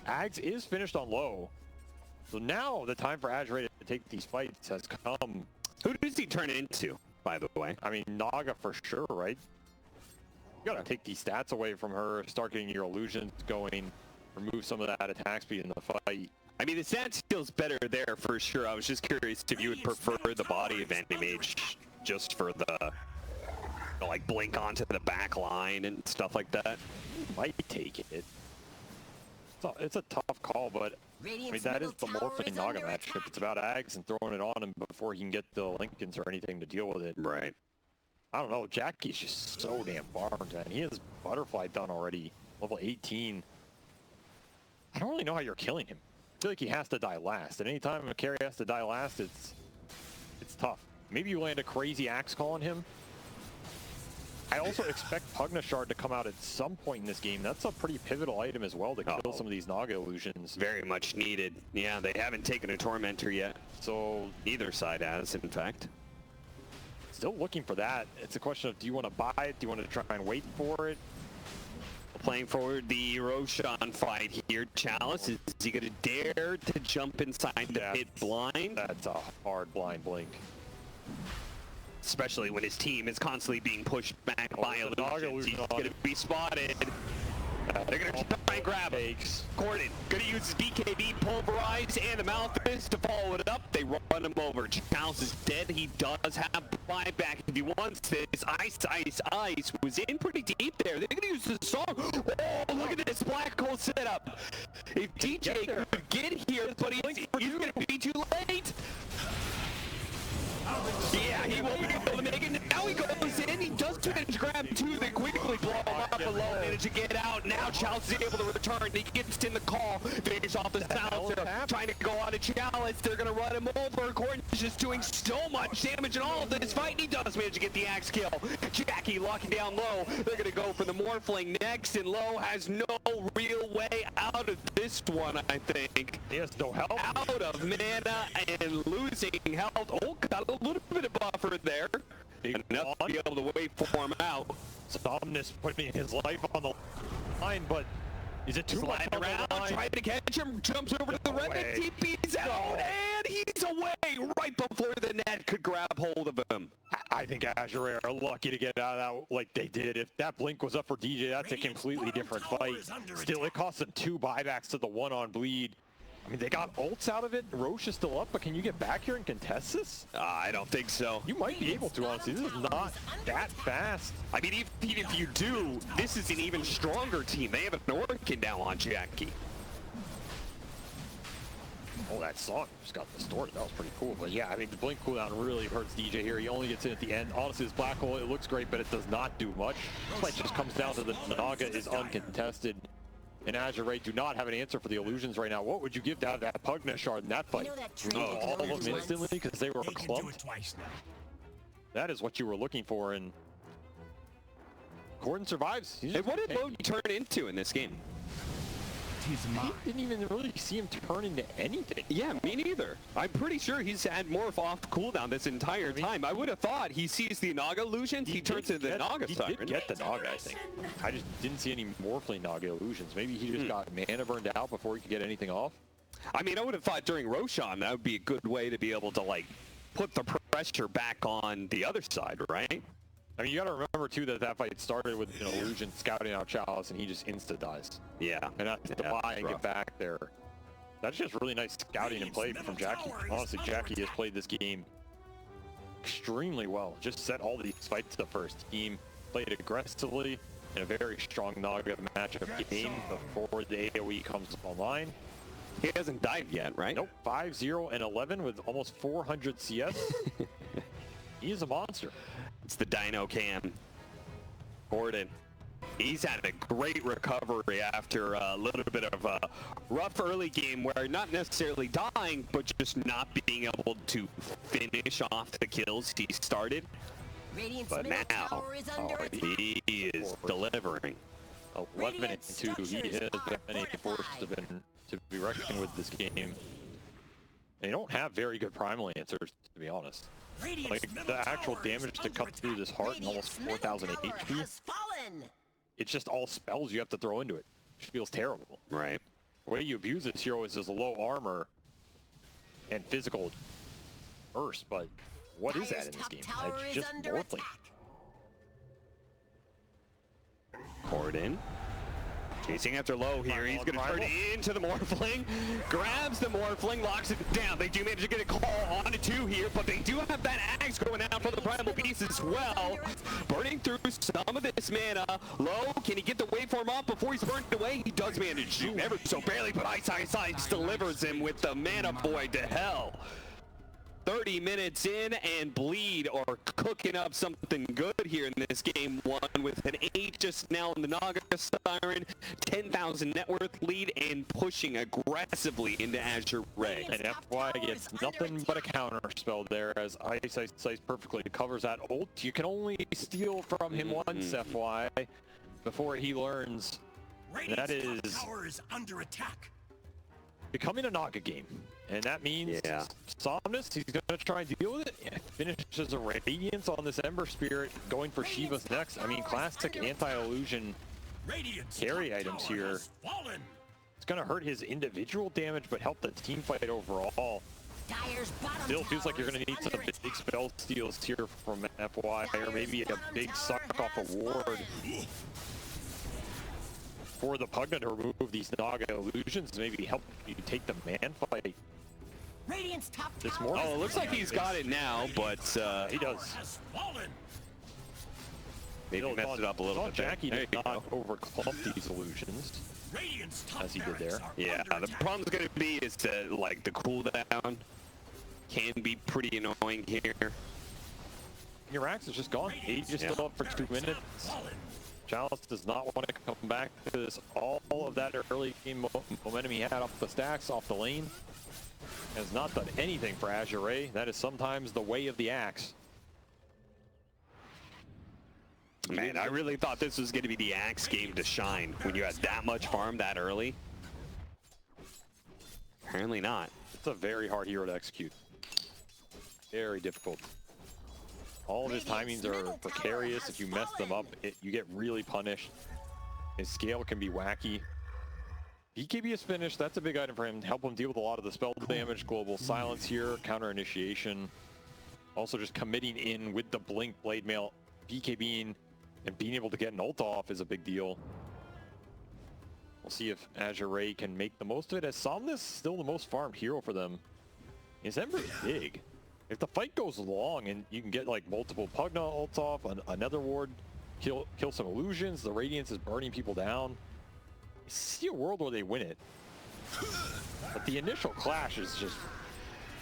Ags is finished on Low. So now the time for Azure to take these fights has come. Who does he turn into, by the way? I mean, Naga for sure, right? You gotta take these stats away from her, start getting your illusions going, remove some of that attack speed in the fight. I mean, the stat skill's better there for sure. I was just curious if you would prefer the body of Anti-Mage just for the, like, blink onto the back line and stuff like that. Might take it. It's a tough call, but I mean, that is the Morphling Naga matchup. It's about Ags and throwing it on him before he can get the Lincolns or anything to deal with it. Right. I don't know, Jackie's just so damn farmed, man. He has Butterfly done already, level 18. I don't really know how you're killing him. I feel like he has to die last, and anytime a carry has to die last, it's tough. Maybe you land a crazy Axe Call on him, I also expect Pugnashard to come out at some point in this game. That's a pretty pivotal item as well to kill some of these Naga illusions. Very much needed. Yeah, they haven't taken a Tormentor yet. So neither side has, in fact. Still looking for that. It's a question of, do you want to buy it? Do you want to try and wait for it? Playing forward the Roshan fight here. Chalice, is he going to dare to jump inside the pit blind? That's a hard blind blink. Especially when his team is constantly being pushed back by illusions. He's going to be spotted. They're going to try and grab him. Gordon going to use his BKB, Pulverize, and the Malthus to follow it up. They run him over. Chalice is dead. He does have buyback if he wants this. Ice, Ice, Ice was in pretty deep there. They're going to use the song. Oh, look at this black hole setup. If DJ could get here, but he's going to be too late. Yeah, he won't be able to make it. Now he goes in. He does manage to grab two. They quickly blow him up below. Manage to get out. Now Chalice is able to return. He gets in the call. Finish off the silencer. Trying to go out of Chalice. They're going to run him over. Gordon is just doing so much damage in all of this fight. And he does manage to get the axe kill. Jackie locking down Low. They're going to go for the Morphling next. And Low has no real way out of this one, I think. He has no health. Out of mana and losing health. Oh, got a little bit of buffer there. Enough to be able to wait for him out. Somnus putting his life on the line, but is it too much on around, the line? trying to catch him, jumps over to the red net, TP's out, and he's away right before the net could grab hold of him. I think Azure are lucky to get out of that like they did. If that blink was up for DJ, that's a completely different fight. Still, it cost them 2 buybacks to the 1 on bleed. I mean, they got ults out of it. Roche is still up, but can you get back here and contest this? I don't think so. You might be able to, honestly. This is not that fast. I mean, even if you do, this is an even stronger team. They have an Orkin now on Jackie. Oh, that song just got distorted. That was pretty cool. But yeah, I mean, the blink cooldown really hurts DJ here. He only gets in at the end. Honestly, this black hole, it looks great, but it does not do much. This fight just comes down to the Naga is uncontested. And Azure do not have an answer for the illusions right now. What would you give down that Pugnashard in that fight? All of them instantly because they were clumped. That is what you were looking for, and Gordon survives. And what did Bo turn into in this game? I didn't even really see him turn into anything. Yeah, me neither. I'm pretty sure he's had Morph off cooldown this entire time. I would have thought he sees the Naga illusions, he turns into the Naga Siren. He did get the Naga, I think. I just didn't see any Morphling Naga illusions. Maybe he just got mana burned out before he could get anything off. I mean, I would have thought during Roshan that would be a good way to be able to, like, put the pressure back on the other side, right? I mean, you got to remember, too, that fight started with an illusion scouting out Chalice, and he just insta-dies. Yeah. And that's to buy and get back there. That's just really nice scouting and play from Jackie. Honestly, Jackie has played this game extremely well. Just set all these fights up first. Team played aggressively in a very strong Naga matchup game before the AoE comes online. He hasn't died yet, right? Nope. 5-0 and 11 with almost 400 CS. He is a monster. It's the Dino Cam. Gordon. He's had a great recovery after a little bit of a rough early game where not necessarily dying, but just not being able to finish off the kills he started. But now, he is delivering. 11 and 2, he has been a force to be reckoned with this game. They don't have very good primal answers, to be honest. Like, the actual damage to cut through this heart and almost 4,000 HP, it's just all spells you have to throw into it. It feels terrible. Right. The way you abuse this hero is as low armor and physical burst, but what is that in this game? It's just Morphling. Gordon. Chasing after Low here, he's going to turn into the Morphling, grabs the Morphling, locks it down. They do manage to get a call on it too here, but they do have that axe going out for the Primal Beast as well. Burning through some of this mana. Low, can he get the waveform up before he's burned away? He does manage to, ever so barely, but Ice delivers him with the Mana Void to hell. 30 minutes in, and Bleed are cooking up something good here in this game one with an 8 just now in the Naga Siren, 10,000 net worth lead, and pushing aggressively into Azure Ray. And FY gets nothing but a counter spell there as Ice perfectly covers that ult. You can only steal from him once, FY, before he learns that is tower is under attack. becoming a Naga game. And that means Somnus, he's going to try and deal with it. Yeah, finishes a Radiance on this Ember Spirit, going for Shiva's next. I mean, classic anti-illusion carry items here. It's going to hurt his individual damage, but help the team fight overall. Still feels like you're going to need some big spell steals here from FY, or maybe a big suck off a ward for the Pugna to remove these Naga illusions, maybe help you take the man fight. This morning. Oh, it looks like he's got it now, but he does. Maybe messed it up a little bit. Jackie did not overclump these illusions as he did there. Yeah, the problem's going to be is that like the cooldown can be pretty annoying here. Your axe is just gone. He's just still up for 2 minutes. Chalice does not want to come back to this. All of that early game momentum he had off the stacks, off the lane, has not done anything for Azure Ray. That is sometimes the way of the axe. Man, I really thought this was going to be the axe game to shine when you had that much farm that early. Apparently not. It's a very hard hero to execute. Very difficult. All of his timings are precarious. If you mess them up, you get really punished. His scale can be wacky. BKB is finished. That's a big item for him. Help him deal with a lot of the spell damage. Global silence here. Counter initiation. Also just committing in with the blink blade mail. BKBing and being able to get an ult off is a big deal. We'll see if Azure Ray can make the most of it, as Somnus still the most farmed hero for them. His Ember is big. If the fight goes long and you can get like multiple Pugna ults off, another ward, kill some illusions, the Radiance is burning people down. You see a world where they win it. But the initial clash is just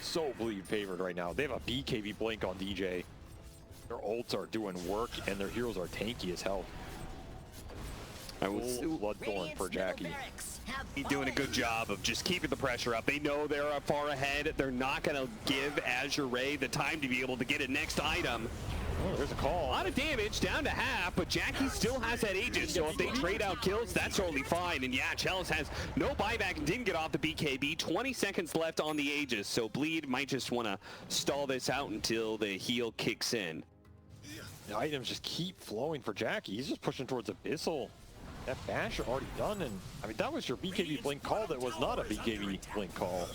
so Bleed favored right now. They have a BKB blink on DJ. Their ults are doing work and their heroes are tanky as hell. I will Bloodthorn for Jackie. He's doing a good job of just keeping the pressure up. They know they're far ahead. They're not going to give Azure Ray the time to be able to get a next item. Oh, there's a call. A lot of damage, down to half, but Jackie still has that Aegis, so if they trade out kills, that's totally fine. And yeah, Chalice has no buyback and didn't get off the BKB. 20 seconds left on the Aegis, so Bleed might just want to stall this out until the heal kicks in. The items just keep flowing for Jackie. He's just pushing towards Abyssal. That bash already done, and I mean, that was your BKB blink call that was not a BKB blink call.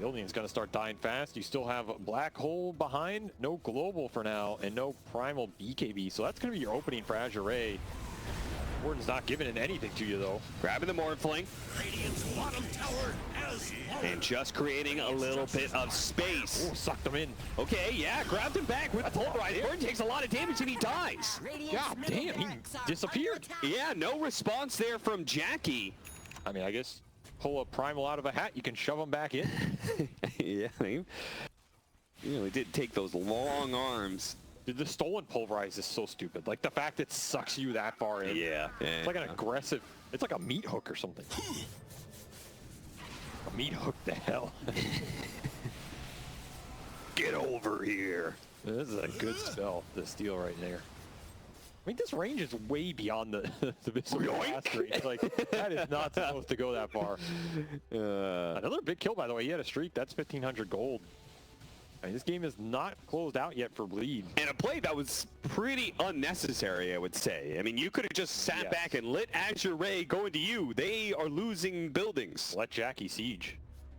Building's gonna start dying fast. You still have Black Hole behind, no global for now, and no primal BKB. So that's gonna be your opening for Azure Ray. Warden's not giving it anything to you though. Grabbing the Morphling. Radiant's bottom tower has fallen. And just creating a little bit of space. Oh, sucked him in. Okay, yeah, grabbed him back with Pulverize. Burn takes a lot of damage and he dies. God damn, he disappeared. Yeah, no response there from Jackie. I mean, I guess pull a primal out of a hat, you can shove him back in. Yeah, he really did take those long arms. Dude, the stolen Pulverize is so stupid. Like the fact it sucks you that far in. Yeah. It's like an aggressive, it's like a meat hook or something. A meat hook the hell. Get over here. This is a good spell to steal right there. I mean, this range is way beyond the blast range. Like, that is not supposed to go that far. Another big kill, by the way. He had a streak. That's 1,500 gold. I mean, this game is not closed out yet for Bleed. And a play that was pretty unnecessary, I would say. I mean, you could have just sat back and let Azure Ray go into you. They are losing buildings. Let Jackie siege.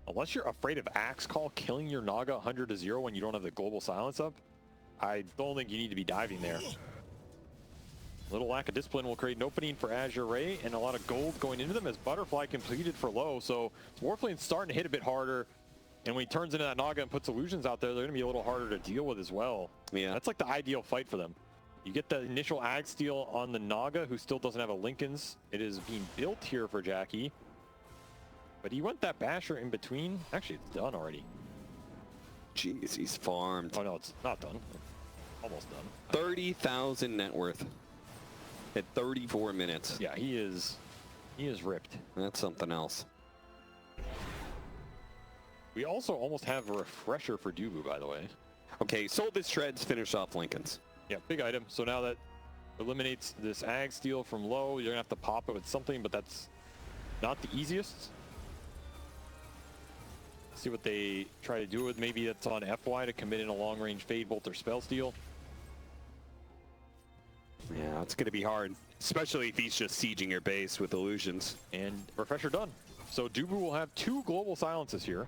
Unless you're afraid of Axe Call killing your Naga 100-0 when you don't have the global silence up, I don't think you need to be diving there. A little lack of discipline will create an opening for Azure Ray and a lot of gold going into them as Butterfly completed for low. So Morphline's starting to hit a bit harder. And when he turns into that Naga and puts illusions out there, they're going to be a little harder to deal with as well. Yeah. That's like the ideal fight for them. You get the initial Ag steal on the Naga, who still doesn't have a Linken's. It is being built here for Jackie. But he went that basher in between. Actually, it's done already. Jeez, he's farmed. Oh no, it's not done. Almost done. 30,000 net worth at 34 minutes. Yeah, he is ripped. That's something else. We also almost have a refresher for Dubu, by the way. Okay, sold his shreds, finish off Lincoln's. Yeah, big item. So now that eliminates this ag steal from low, you're gonna have to pop it with something, but that's not the easiest. See what they try to do with. Maybe that's on FY to commit in a long range fade bolt or spell steal. Yeah, it's gonna be hard, especially if he's just sieging your base with illusions. And refresher done. So Dubu will have 2 global silences here.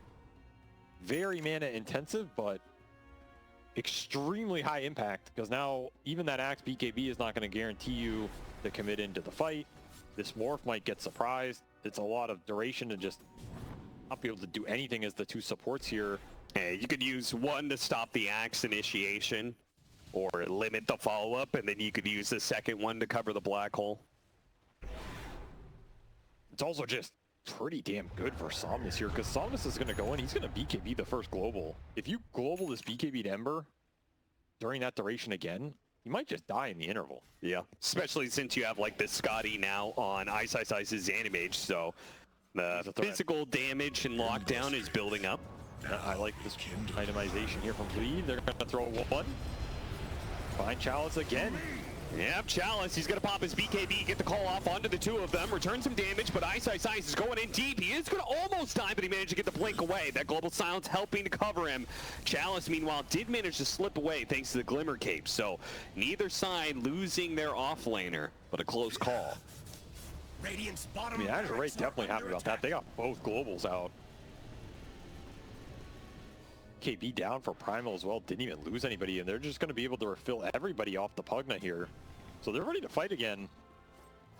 Very mana intensive, but extremely high impact, because now even that Axe BKB is not going to guarantee you to commit into the fight. This morph might get surprised. It's a lot of duration to just not be able to do anything as the 2 supports here. Hey, you could use one to stop the Axe initiation or limit the follow-up, and then you could use the second one to cover the black hole. It's also just pretty damn good for Somnus here, because Somnus is going to go in. He's going to BKB the first global. If you global this BKB'd Ember during that duration again, you might just die in the interval. Yeah, especially since you have like this Scotty now on Ice Ice's Animage, so the physical damage and lockdown is building up. I like this itemization here from Bleed. They're going to throw one. Find Chalice again. Yep, Chalice, he's going to pop his BKB, get the call off onto the 2 of them, return some damage, but Ice is going in deep. He is going to almost die, but he managed to get the blink away. That global silence helping to cover him. Chalice, meanwhile, did manage to slip away thanks to the Glimmer Cape. So neither side losing their offlaner, but a close call. Radiant's I bottom mean, Azure barracks definitely are happy under about that. attack. They got both globals out. KB down for Primal as well. Didn't even lose anybody, and they're just going to be able to refill everybody off the Pugna here. So they're ready to fight again.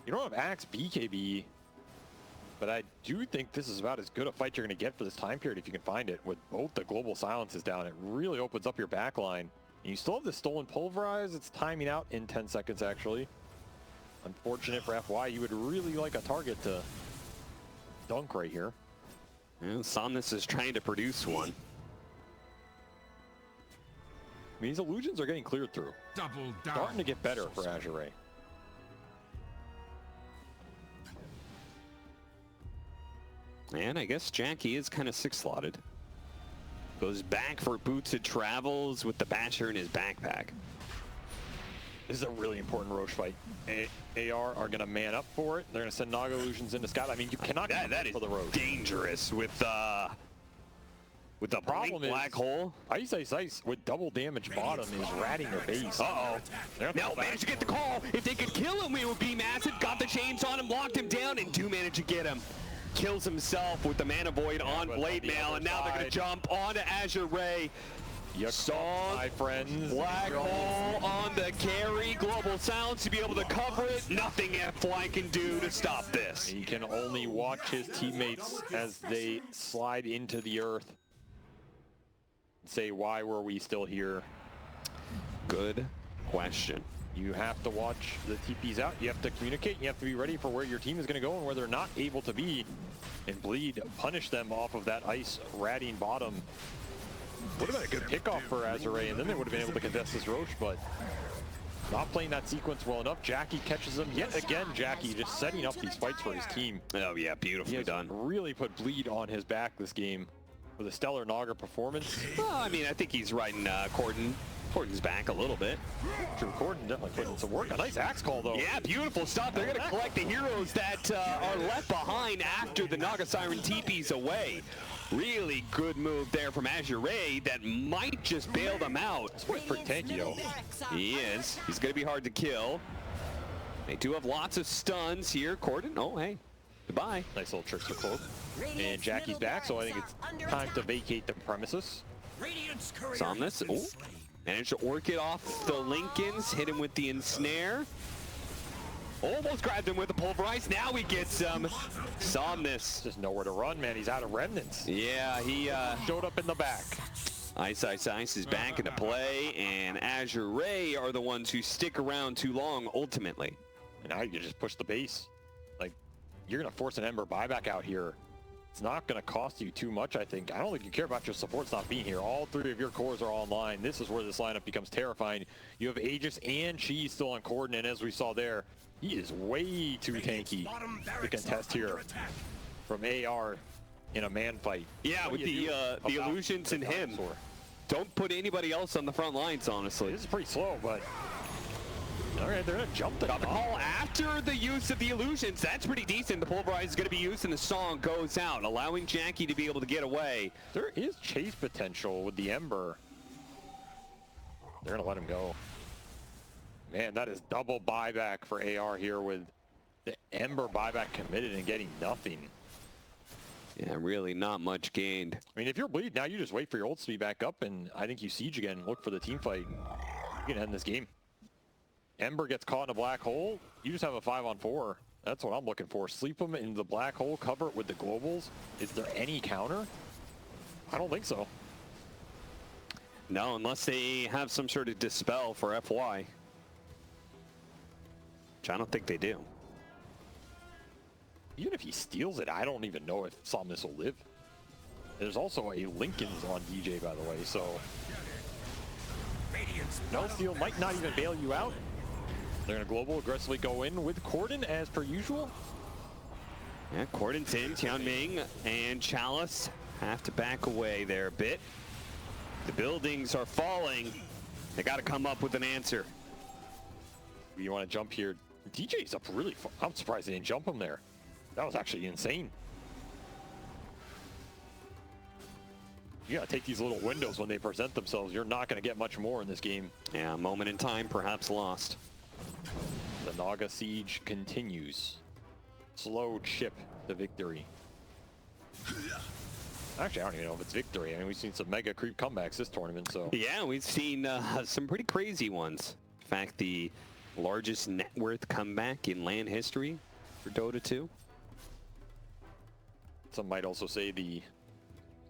You don't have Axe BKB, but I do think this is about as good a fight you're going to get for this time period if you can find it. With both the global silences down, it really opens up your back line. And you still have the stolen pulverize. It's timing out in 10 seconds, actually. Unfortunate for FY. You would really like a target to dunk right here. And Somnus is trying to produce one. I mean, these illusions are getting cleared through. Double down. Starting to get better for Azure. And I guess Jackie is kind of 6-slotted. Goes back for boots and travels with the Basher in his backpack. This is a really important Roche fight. AR are going to man up for it. They're going to send Naga Illusions into Scott. I mean, you cannot That is for the Roche. dangerous with the Problem is, black hole. Ice with double damage bottom is ratting their base. Uh-oh. Now managed to get the call. If they could kill him, it would be massive. Got the chains on him, locked him down, and do manage to get him. Kills himself with the Mana Void on Blade Mail, and now they're going to jump onto Azure Ray. You saw, my friends. Black hole on the carry. Global silence to be able to cover it. Nothing FY can do to stop this. He can only watch his teammates as they slide into the earth. Say, why were we still here? Good question. You have to watch the TPs out. You have to communicate. You have to be ready for where your team is going to go and where they're not able to be. And Bleed punish them off of that ice ratting bottom. Would have been a good pickoff for Azure, and then they would have been able to contest this Roche, but not playing that sequence well enough. Jackie catches him yet again. Jackie just setting up these fights for his team. Oh yeah, beautifully done. Really put Bleed on his back this game with a stellar Naga performance. Well, I mean, I think he's riding Corden's back a little bit. True, Corden definitely putting in some work. A nice axe call, though. Yeah, beautiful stuff. They're going to collect the heroes that are left behind after the Naga Siren TP's away. Really good move there from Azure Ray that might just bail them out. This boy's pretty tanky, though. He is. He's going to be hard to kill. They do have lots of stuns here. Corden, oh, hey. Goodbye. Nice little trickster cloak. And Jackie's back, so I think it's time to vacate the premises. Radiant's courier Somnus, has been oh, slain. managed to orc it off the Lincolns, hit him with the ensnare. Almost grabbed him with the pulverize. Now he gets some. Somnus. Just nowhere to run, man. He's out of remnants. Yeah, he Showed up in the back. Ice is back into play, and Azure Ray are the ones who stick around too long ultimately. And now you can just push the base. Like, you're going to force an Ember buyback out here. It's not going to cost you too much, I think. I don't think you care about your supports not being here. All three of your cores are online. This is where this lineup becomes terrifying. You have Aegis and Chi still on Corden, and as we saw there, he is way too tanky to contest here from AR in a man fight. Yeah, with the illusions in him. Don't put anybody else on the front lines, honestly. This is pretty slow, but all right, they're gonna jump the call after the use of the illusions. That's pretty decent. The pulverize is gonna be used and the song goes out, allowing Jackie to be able to get away. There is chase potential with the Ember. They're gonna let him go. Man, that is double buyback for AR here with the Ember buyback committed and getting nothing. Yeah, really not much gained. I mean, if you're bleed now, you just wait for your ults to be back up, and I think you siege again and look for the team fight. You can end this game. Ember gets caught in a black hole. You just have a 5-on-4. That's what I'm looking for. Sleep them in the black hole, cover it with the globals. Is there any counter? I don't think so. No, unless they have some sort of dispel for FY. Which I don't think they do. Even if he steals it, I don't even know if Somnus will live. There's also a Lincoln's on DJ, by the way, so no steal might not even bail you out. They're going to global aggressively go in with Corden as per usual. Yeah, Corden's in. Tianming and Chalice have to back away there a bit. The buildings are falling. They got to come up with an answer. You want to jump here? DJ's up really far. I'm surprised they didn't jump him there. That was actually insane. You gotta take these little windows when they present themselves. You're not gonna get much more in this game. Yeah, a moment in time, perhaps lost. The Naga siege continues. Slow chip to victory. Actually, I don't even know if it's victory. I mean, we've seen some mega creep comebacks this tournament, so. Yeah, we've seen some pretty crazy ones. In fact, the largest net worth comeback in LAN history for Dota 2. Some might also say the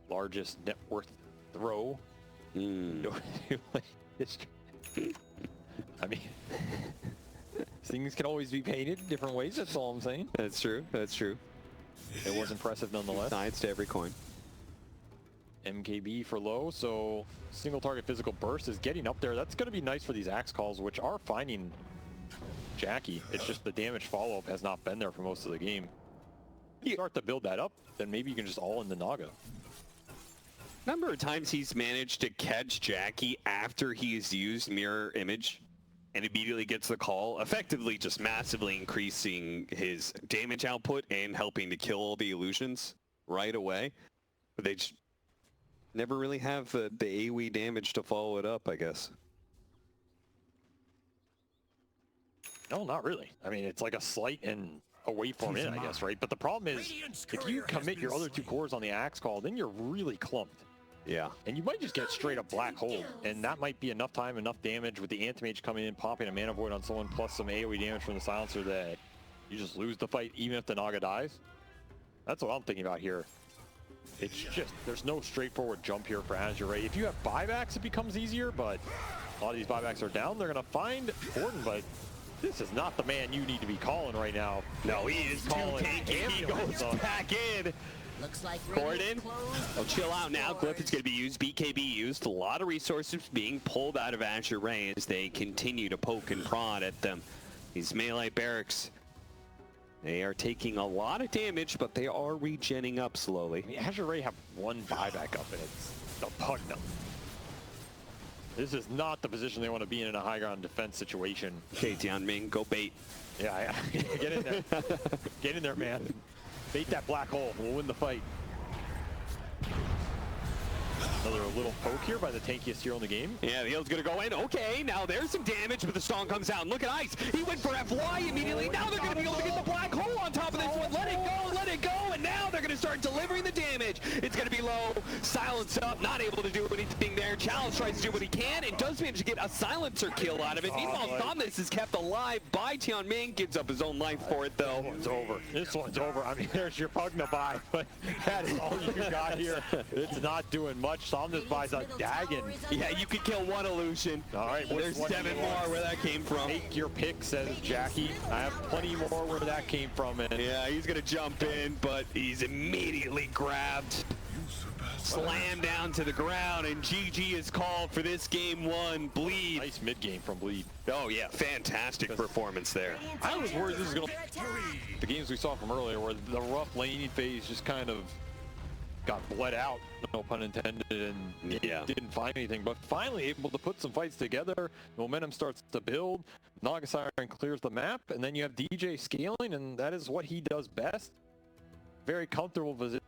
largest net worth throw. Dota 2 history. I mean, things can always be painted different ways, that's all I'm saying. That's true, that's true. It was impressive nonetheless. Sides to every coin. MKB for low, so single target physical burst is getting up there. That's going to be nice for these axe calls, which are finding Jackie. It's just the damage follow-up has not been there for most of the game. You start to build that up, then maybe you can just all in the Naga. Number of times he's managed to catch Jackie after he's used mirror image and immediately gets the call, effectively just massively increasing his damage output and helping to kill all the illusions right away. But they just never really have the AoE damage to follow it up, I guess. No, not really. I mean, it's like a slight and a waveform in, I guess, right? But the problem is, if you commit your other two cores on the axe call, then you're really clumped. Yeah. And you might just get straight up black hole, and that might be enough time, enough damage with the Anti-Mage coming in, popping a Mana Void on someone, plus some AoE damage from the Silencer that you just lose the fight even if the Naga dies. That's what I'm thinking about here. It's just, there's no straightforward jump here for Azure, right? If you have buybacks, it becomes easier, but a lot of these buybacks are down. They're going to find Corden, but this is not the man you need to be calling right now. No, he is calling. He goes back in. Looks like Corden, oh, chill out now. Glyph is going to be used. BKB used. A lot of resources being pulled out of Azure Ray as they continue to poke and prod at them. These melee barracks, they are taking a lot of damage, but they are regenning up slowly. I mean, Azure Ray have one buyback up, and it's a Pugna. This is not the position they want to be in a high ground defense situation. Okay, Tianming, go bait. Yeah, get in there. Get in there, man. Bait that black hole. We'll win the fight. Another little poke here by the tankiest hero in the game. Yeah, the heal's going to go in. Okay, now there's some damage, but the Song comes out. And look at Ice. He went for FY immediately. Now they're going to be able to get the black hole on top of this one. Let it go, let it go. And now they're going to start delivering the damage. It's going to be low. Silence up, not able to do anything there. Challenge tries to do what he can and does manage to get a silencer kill out of it. Meanwhile, Thomas is kept alive by Tian Ming. Gives up his own life for it, though. This one's over. This one's over. I mean, there's your Pugna buy, but that is all you got here. It's not doing much. Somnus buys a Dagon. Yeah, you could kill one illusion. All right, there's 7 more where that came from. Take your pick, says Jackie. I have plenty more where that came from. And yeah, he's going to jump in, but he's immediately grabbed. Slam down to the ground, and GG is called for this game 1. Bleed. Nice mid game from Bleed. Oh yeah, fantastic performance there. I was worried this was going to... The games we saw from earlier where the rough laning phase just kind of got bled out, no pun intended, and didn't find anything. But finally able to put some fights together. Momentum starts to build. Naga Siren clears the map, and then you have DJ scaling, and that is what he does best. Very comfortable position.